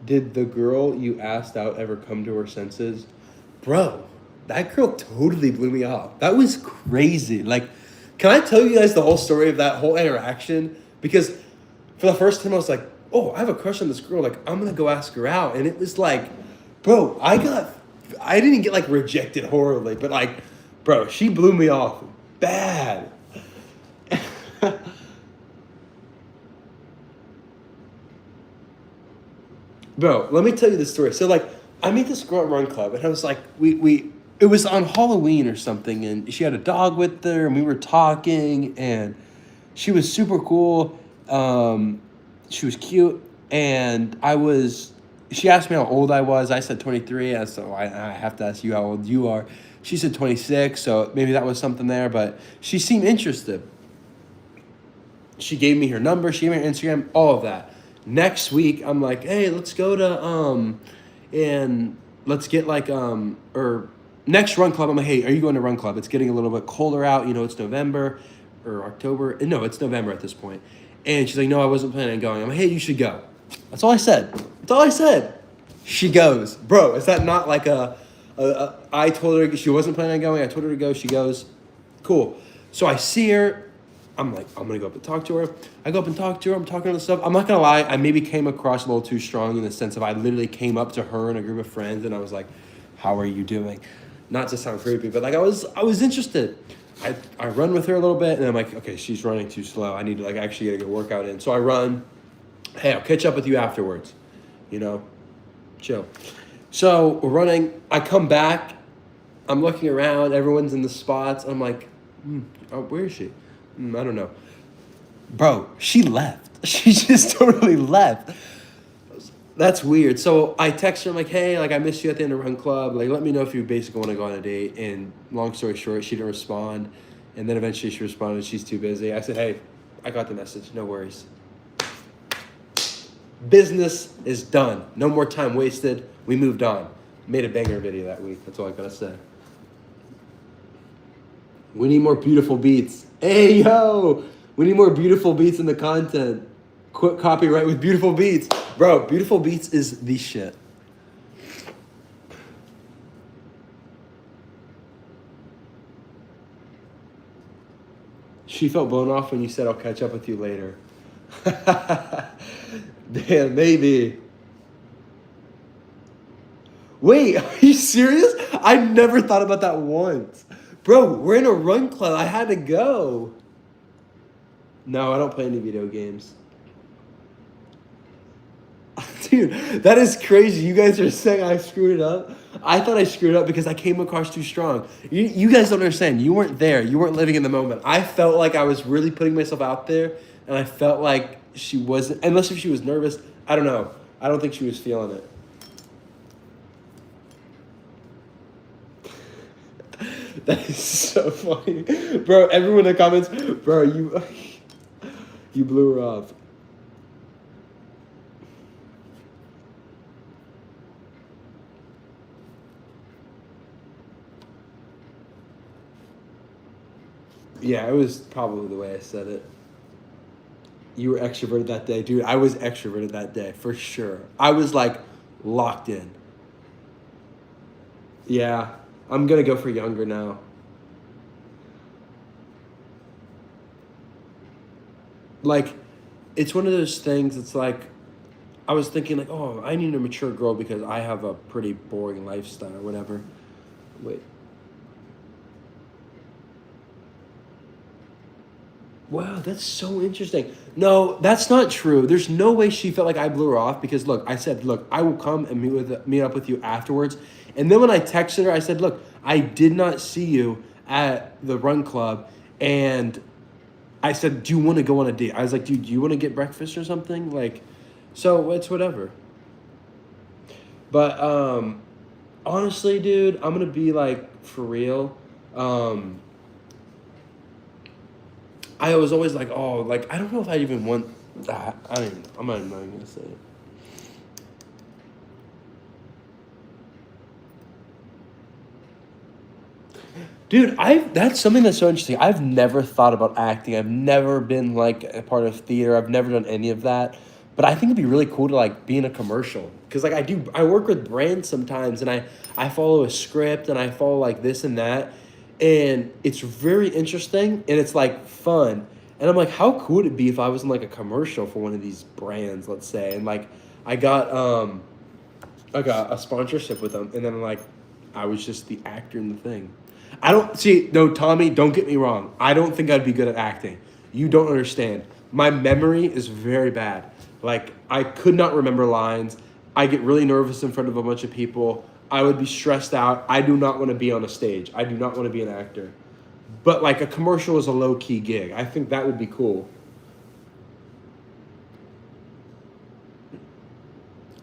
Did the girl you asked out ever come to her senses? Bro, that girl totally blew me off. That was crazy. Like, can I tell you guys the whole story of that whole interaction? Because for the first time, I was like, oh, I have a crush on this girl. Like, I'm going to go ask her out. And it was like, bro, I didn't get like rejected horribly, but like, bro, she blew me off bad. Bro, let me tell you the story. So like, I meet this girl at Run Club, and I was like, it was on Halloween or something, and she had a dog with her, and we were talking, and she was super cool. She was cute, and she asked me how old I was. I said 23, so I have to ask you how old you are. She said 26, so maybe that was something there, but she seemed interested. She gave me her number, she gave me her Instagram, all of that. Next week, I'm like, hey, let's go to, and let's get like, or next Run Club, I'm like, hey, are you going to Run Club? It's getting a little bit colder out, it's November or October. No, it's November at this point. And she's like, no, I wasn't planning on going. I'm like, hey, you should go. That's all I said. That's all I said. She goes. Bro, is that not like I told her she wasn't planning on going. I told her to go. She goes. Cool. So I see her. I'm like, I'm going to go up and talk to her. I go up and talk to her. I'm talking to the stuff. I'm not going to lie. I maybe came across a little too strong in the sense of I literally came up to her and a group of friends and I was like, how are you doing? Not to sound creepy, but like I was interested. I run with her a little bit and I'm like, okay, she's running too slow. I need to like actually get a good workout in. So I run. Hey, I'll catch up with you afterwards. Chill. So we're running. I come back. I'm looking around. Everyone's in the spots. I'm like, where is she? I don't know. Bro, she left. She just totally left. That's weird. So I text her. I'm like, hey, like I missed you at the end of Run Club. Like, let me know if you basically want to go on a date. And long story short, she didn't respond. And then eventually she responded. She's too busy. I said, hey, I got the message. No worries. Business is done. No more time wasted. We moved on. Made a banger video that week. That's all I gotta say. We need more beautiful beats. Hey, yo! We need more beautiful beats in the content. Quit copyright with beautiful beats. Bro, beautiful beats is the shit. She felt blown off when you said, I'll catch up with you later. Damn, maybe. Wait, are you serious? I never thought about that once. Bro, we're in a Run Club. I had to go. No, I don't play any video games. Dude, that is crazy. You guys are saying I screwed it up. I thought I screwed up because I came across too strong. You guys don't understand. You weren't there. You weren't living in the moment. I felt like I was really putting myself out there, and I felt like she wasn't, unless if she was nervous. I don't know. I don't think she was feeling it. That is so funny. Bro, everyone in the comments, bro, you blew her off. Yeah, it was probably the way I said it. You were extroverted that day. Dude, I was extroverted that day, for sure. I was, like, locked in. Yeah, I'm going to go for younger now. Like, it's one of those things, it's like, I was thinking, like, oh, I need a mature girl because I have a pretty boring lifestyle or whatever. Wait. Wow, that's so interesting. No, that's not true. There's no way she felt like I blew her off because look, I said, look, I will come and meet up with you afterwards. And then when I texted her, I said, look, I did not see you at the Run Club, And I said, "Do you want to go on a date?" I was like, "Dude, do you want to get breakfast or something?" Like, so it's whatever. But honestly, dude, I'm gonna be like for real. Um, I was always like, oh, like I don't know if I even want. I don't even. I'm not even gonna say it. Dude, that's something that's so interesting. I've never thought about acting. I've never been like a part of theater. I've never done any of that. But I think it'd be really cool to like be in a commercial. Cause like I work with brands sometimes and I follow a script and I follow like this and that. And it's very interesting and it's like fun. And I'm like, how cool would it be if I was in like a commercial for one of these brands, let's say, and like I got I got a sponsorship with them, and then like I was just the actor in the thing. I don't see no Tommy. Don't get me wrong. I don't think I'd be good at acting. You don't understand. My memory is very bad. Like I could not remember lines. I get really nervous in front of a bunch of people. I would be stressed out. I do not want to be on a stage. I do not want to be an actor. But like a commercial is a low key gig. I think that would be cool.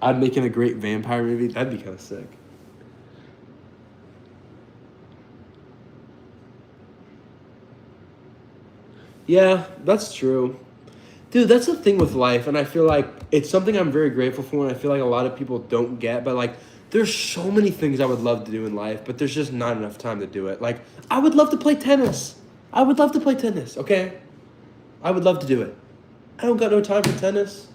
I'd make it a great vampire movie. That'd be kind of sick. Yeah, that's true. Dude, that's the thing with life, and I feel like it's something I'm very grateful for, and I feel like a lot of people don't get, but like, there's so many things I would love to do in life, but there's just not enough time to do it. Like, I would love to play tennis. I would love to play tennis, okay? I would love to do it. I don't got no time for tennis.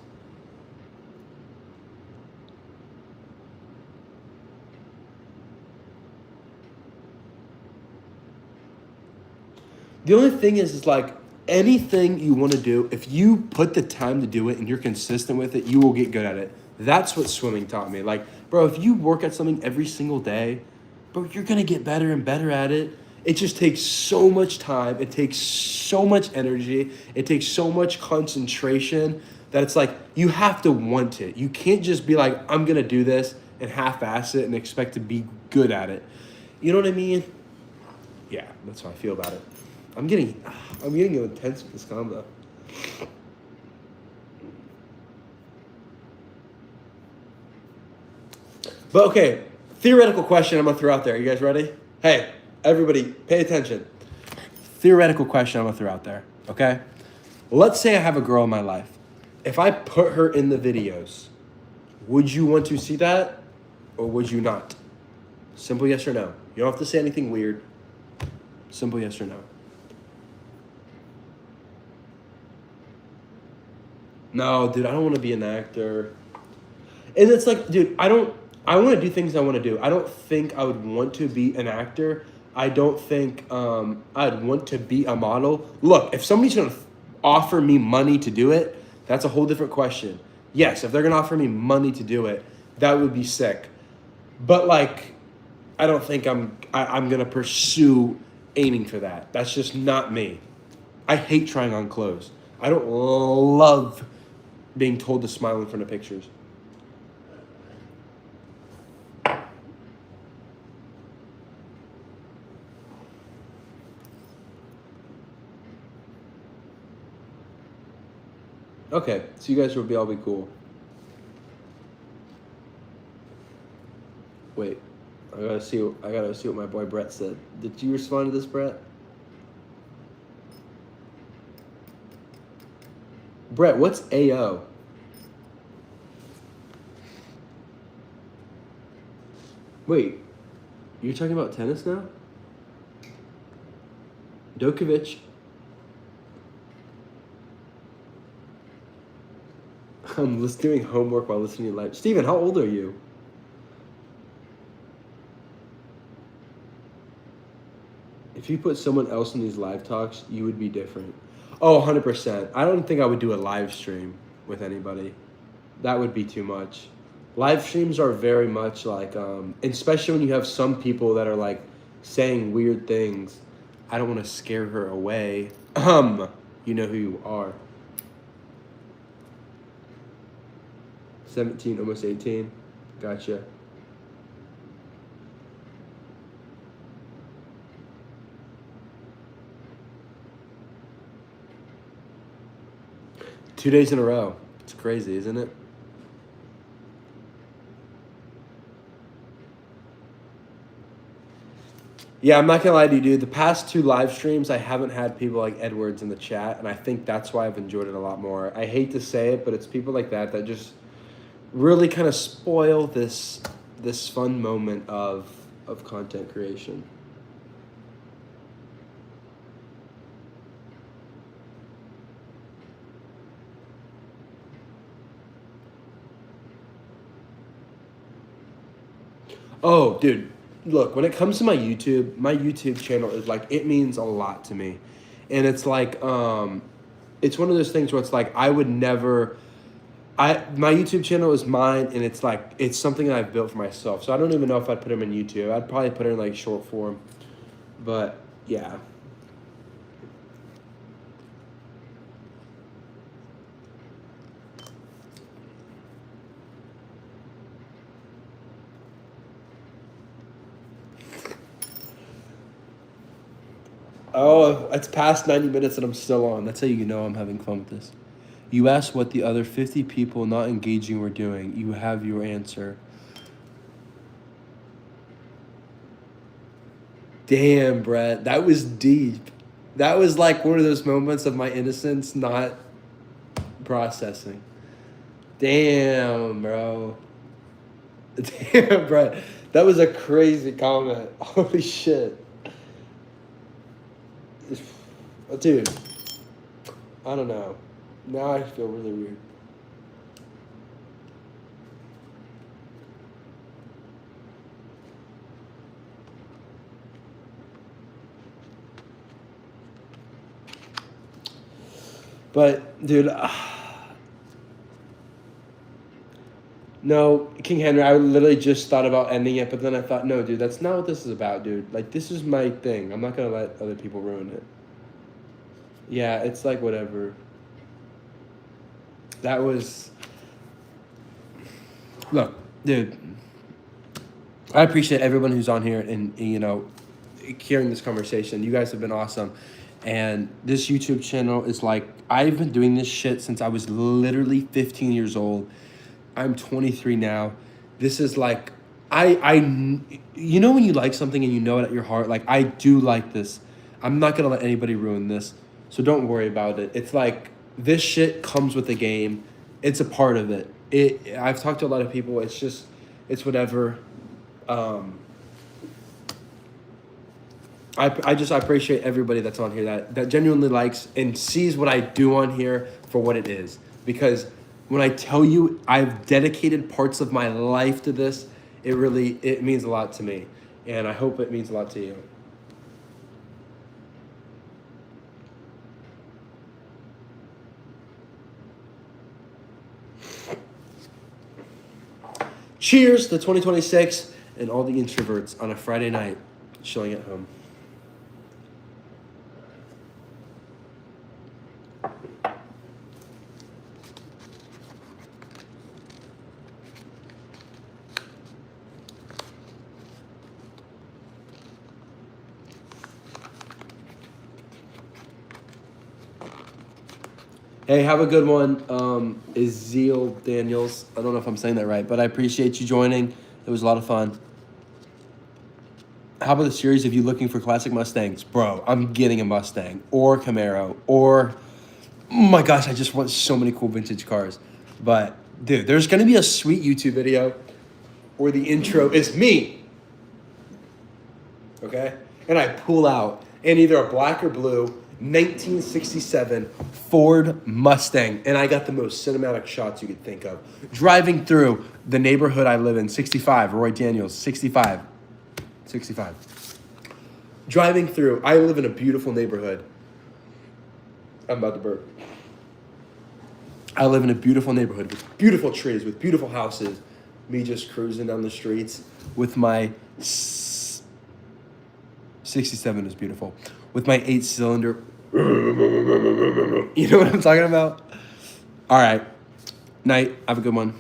The only thing is like anything you want to do, if you put the time to do it and you're consistent with it, you will get good at it. That's what swimming taught me. Like, bro, if you work at something every single day, bro, you're gonna get better and better at it. It just takes so much time. It takes so much energy. It takes so much concentration that it's like you have to want it. You can't just be like, I'm gonna do this and half-ass it and expect to be good at it. You know what I mean? Yeah, that's how I feel about it. I'm getting, I'm getting intense with this combo. But okay, theoretical question I'm gonna throw out there. You guys ready? Hey, everybody, pay attention. Theoretical question I'm gonna throw out there. Okay, let's say I have a girl in my life. If I put her in the videos, would you want to see that, or would you not? Simple yes or no. You don't have to say anything weird. Simple yes or no. No, dude, I don't want to be an actor. And it's like, dude, I want to do things I want to do. I don't think I would want to be an actor. I don't think I'd want to be a model. Look, if somebody's going to offer me money to do it, that's a whole different question. Yes, if they're going to offer me money to do it, that would be sick. But like, I don't think I'm going to pursue aiming for that. That's just not me. I hate trying on clothes. I don't love being told to smile in front of pictures. Okay, so you guys will all be cool. Wait, I gotta see what my boy Brett said. Did you respond to this, Brett? Brett, what's AO? Wait, you're talking about tennis now? Djokovic. I'm just doing homework while listening to live. Steven, how old are you? If you put someone else in these live talks, you would be different. Oh, 100%. I don't think I would do a live stream with anybody. That would be too much. Live streams are very much like, especially when you have some people that are like saying weird things. I don't want to scare her away. You know who you are. 17, almost 18. Gotcha. 2 days in a row. It's crazy, isn't it? Yeah, I'm not gonna lie to you, dude. The past 2 live streams, I haven't had people like Edwards in the chat, and I think that's why I've enjoyed it a lot more. I hate to say it, but it's people like that just really kind of spoil this fun moment of content creation. Oh, dude, look, when it comes to my YouTube channel is like, it means a lot to me. And it's like, it's one of those things where it's like, I would never, my YouTube channel is mine, and it's like, it's something that I've built for myself. So I don't even know if I'd put them in YouTube. I'd probably put it in like short form. But yeah. Oh, it's past 90 minutes and I'm still on. That's how you know I'm having fun with this. You asked what the other 50 people not engaging were doing. You have your answer. Damn, Brett. That was deep. That was like one of those moments of my innocence not processing. Damn, bro. Damn, Brett. That was a crazy comment. Holy shit. Dude, I don't know. Now I feel really weird. But, dude, no, King Henry, I literally just thought about ending it, but then I thought, no, dude, that's not what this is about, dude. Like, this is my thing. I'm not going to let other people ruin it. Yeah, it's like whatever. That was... Look, dude, I appreciate everyone who's on here and you know, hearing this conversation. You guys have been awesome. And this YouTube channel is like, I've been doing this shit since I was literally 15 years old. I'm 23 now. This is like, you know when you like something and you know it at your heart, like, I do like this. I'm not going to let anybody ruin this. So don't worry about it. It's like, this shit comes with the game. It's a part of it. I've talked to a lot of people. It's just, it's whatever. I appreciate everybody that's on here that genuinely likes and sees what I do on here for what it is. Because when I tell you I've dedicated parts of my life to this, it means a lot to me. And I hope it means a lot to you. Cheers to 2026 and all the introverts on a Friday night chilling at home. Hey, have a good one, Ezeal Daniels. I don't know if I'm saying that right, but I appreciate you joining. It was a lot of fun. How about the series of you looking for classic Mustangs? Bro, I'm getting a Mustang or Camaro or... Oh my gosh, I just want so many cool vintage cars. But, dude, there's going to be a sweet YouTube video where the intro is me. Okay? And I pull out in either a black or blue 1967 Ford Mustang, and I got the most cinematic shots you could think of. Driving through the neighborhood I live in, 65, Roy Daniels, 65. Driving through, I live in a beautiful neighborhood. I'm about to burp. I live in a beautiful neighborhood with beautiful trees, with beautiful houses. Me just cruising down the streets with my 67 is beautiful. With my 8-cylinder. You know what I'm talking about? All right. Night. Have a good one.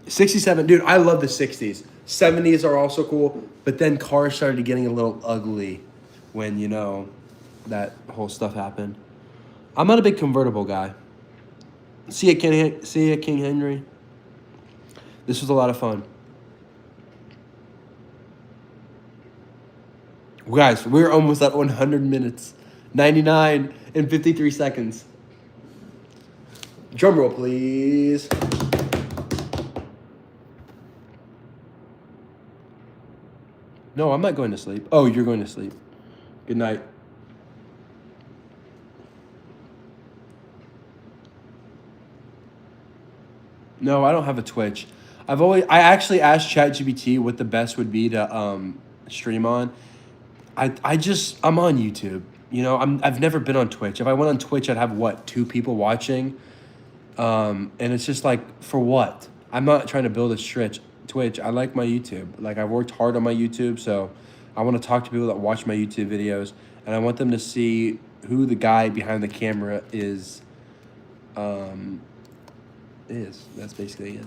67. Dude, I love the 60s. 70s are also cool. But then cars started getting a little ugly when, you know, that whole stuff happened. I'm not a big convertible guy. See ya, King Henry. This was a lot of fun. Guys, we're almost at 100 minutes. 99 and 53 seconds. Drum roll, please. No, I'm not going to sleep. Oh, you're going to sleep. Good night. No, I don't have a Twitch. I actually asked ChatGPT what the best would be to stream on. I'm on YouTube. You know, I've never been on Twitch. If I went on Twitch, I'd have what, 2 people watching? And it's just like, for what? I'm not trying to build a Twitch. I like my YouTube. Like, I worked hard on my YouTube, so I want to talk to people that watch my YouTube videos, and I want them to see who the guy behind the camera is. That's basically it.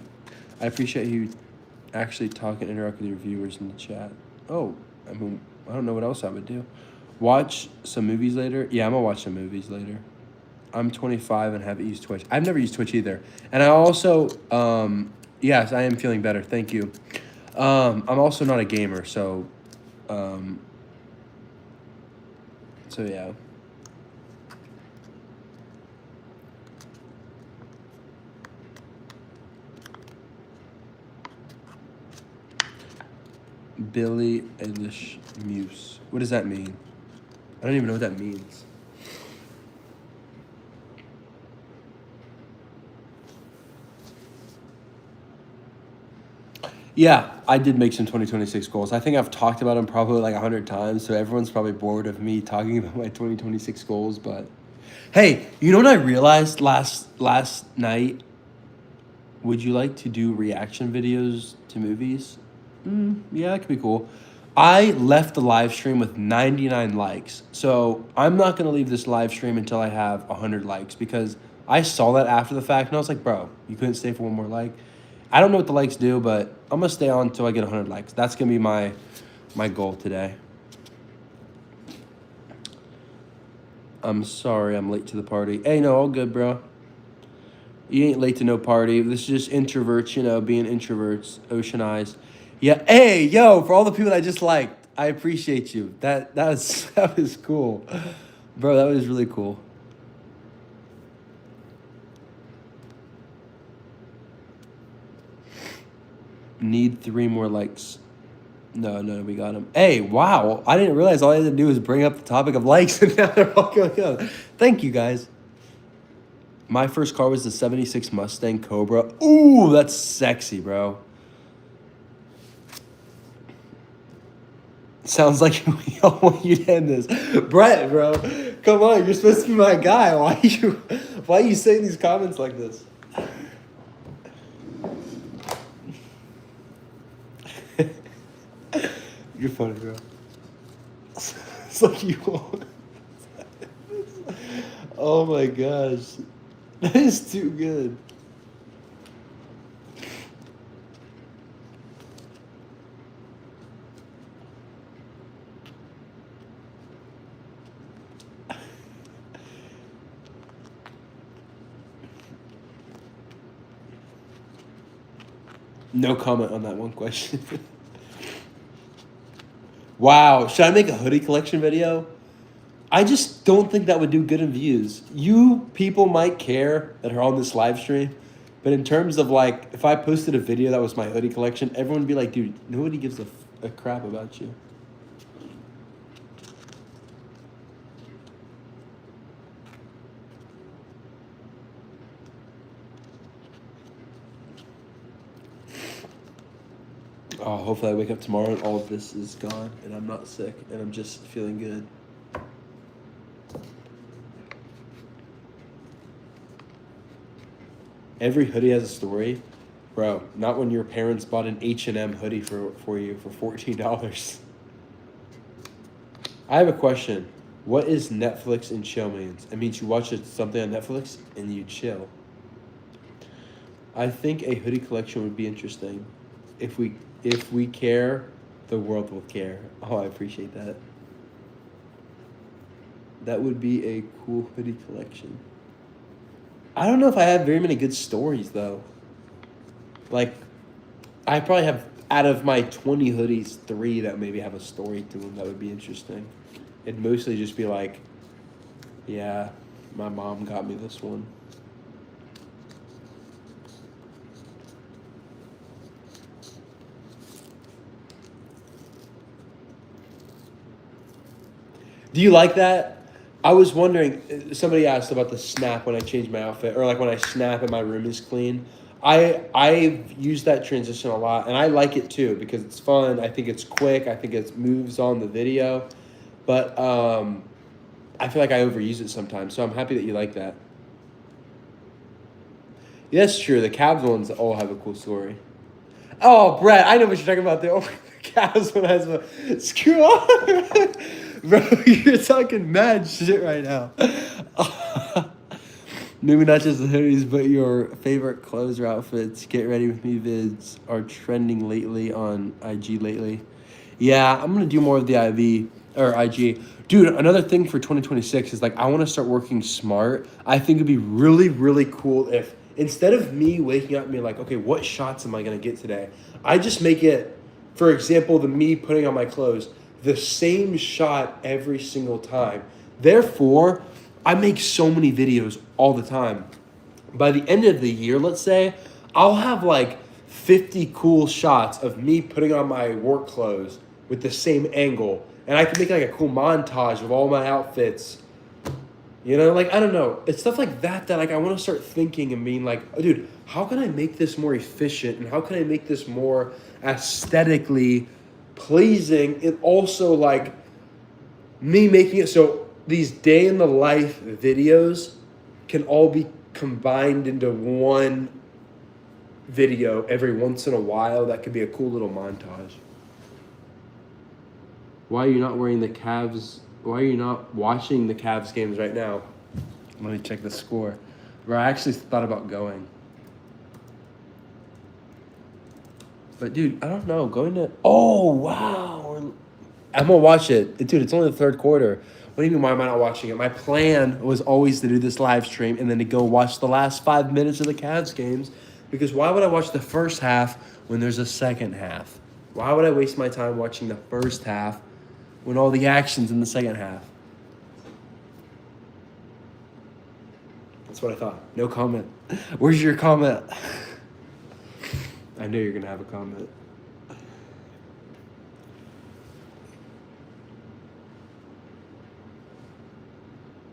I appreciate you actually talk and interact with your viewers in the chat. Oh, I mean, I don't know what else I would do. Watch some movies later? Yeah, I'm gonna watch some movies later. I'm 25 and haven't used Twitch. I've never used Twitch either. And I also, yes, I am feeling better. Thank you. I'm also not a gamer, so yeah. Billie Eilish Muse. What does that mean? I don't even know what that means. Yeah, I did make some 2026 goals. I think I've talked about them probably like 100 times, so everyone's probably bored of me talking about my 2026 goals, but hey, you know what I realized last night? Would you like to do reaction videos to movies? Yeah, that could be cool. I left the live stream with 99 likes. So I'm not going to leave this live stream until I have 100 likes because I saw that after the fact and I was like, bro, you couldn't stay for one more like. I don't know what the likes do, but I'm going to stay on until I get 100 likes. That's going to be my goal today. I'm sorry I'm late to the party. Hey, no, all good, bro. You ain't late to no party. This is just introverts, you know, being introverts, ocean eyes. Yeah, hey, yo, for all the people that I just liked, I appreciate you. That was cool. Bro, that was really cool. Need 3 more likes. No, we got them. Hey, wow. I didn't realize all I had to do was bring up the topic of likes and now they're all going up. Thank you, guys. My first car was the 76 Mustang Cobra. Ooh, that's sexy, bro. Sounds like we all want you to end this. Brett, bro. Come on, you're supposed to be my guy. Why are you saying these comments like this? You're funny, bro. It's like you won't. Oh my gosh. That is too good. No comment on that one question. Wow, should I make a hoodie collection video? I just don't think that would do good in views. You people might care that are on this live stream, but in terms of like, if I posted a video that was my hoodie collection, everyone would be like, dude, nobody gives a crap about you. Oh, hopefully I wake up tomorrow and all of this is gone and I'm not sick and I'm just feeling good. Every hoodie has a story. Bro, not when your parents bought an H&M hoodie for you for $14. I have a question. What is Netflix and chill means? It means you watch something on Netflix and you chill. I think a hoodie collection would be interesting. If we care, the world will care. Oh, I appreciate that. That would be a cool hoodie collection. I don't know if I have very many good stories though. Like, I probably have out of my 20 hoodies, 3 that maybe have a story to them that would be interesting. It'd mostly just be like, yeah, my mom got me this one. Do you like that? I was wondering, somebody asked about the snap when I change my outfit, or like when I snap and my room is clean. I've used that transition a lot, and I like it too because it's fun. I think it's quick. I think it moves on the video, but I feel like I overuse it sometimes. So I'm happy that you like that. Yeah, that's true. The Cavs ones all have a cool story. Oh, Brett, I know what you're talking about. The Cavs one has a screw off. Bro, you're talking mad shit right now. Maybe not just the hoodies, but your favorite clothes or outfits. Get ready with me vids are trending lately on IG lately. Yeah, I'm gonna do more of the IV or IG. Dude, another thing for 2026 is like I want to start working smart. I think it'd be really, really cool if instead of me waking up and being like, okay, what shots am I gonna get today? I just make it, for example, the me putting on my clothes, the same shot every single time. Therefore, I make so many videos all the time. By the end of the year, let's say, I'll have like 50 cool shots of me putting on my work clothes with the same angle. And I can make like a cool montage of all my outfits. You know, like, I don't know. It's stuff like that that like I want to start thinking and being like, oh, dude, how can I make this more efficient? And how can I make this more aesthetically pleasing? And also like me making it so these day in the life videos can all be combined into one video every once in a while. That could be a cool little montage. Why are you not wearing the Cavs? Why are you not watching the Cavs games right now? Let me check the score. Bro, I actually thought about going. But, dude, I don't know. Going to... Oh, wow. I'm going to watch it. Dude, it's only the third quarter. What do you mean, why am I not watching it? My plan was always to do this live stream and then to go watch the last 5 minutes of the Cavs games. Because why would I watch the first half when there's a second half? Why would I waste my time watching the first half when all the action's in the second half? That's what I thought. No comment. Where's your comment? I know you're going to have a comment.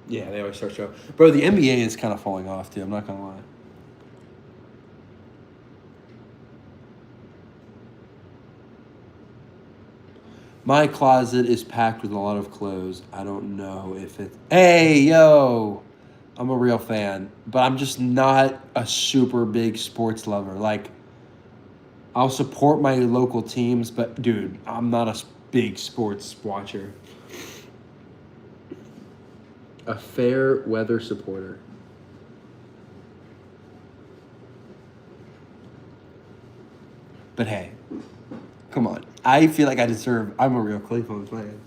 Yeah, they always start showing. Bro, the NBA is kind of falling off, too. I'm not going to lie. My closet is packed with a lot of clothes. I don't know if it... Hey, yo! I'm a real fan. But I'm just not a super big sports lover. Like, I'll support my local teams, but, dude, I'm not a big sports watcher. A fair weather supporter. But hey, come on. I feel like I'm a real Cleveland fan.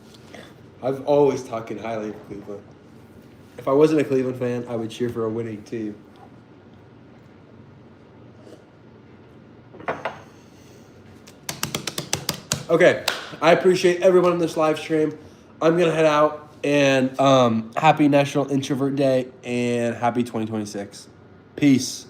I've always talking highly of Cleveland. If I wasn't a Cleveland fan, I would cheer for a winning team. Okay, I appreciate everyone in this live stream. I'm going to head out, and happy National Introvert Day, and happy 2026. Peace.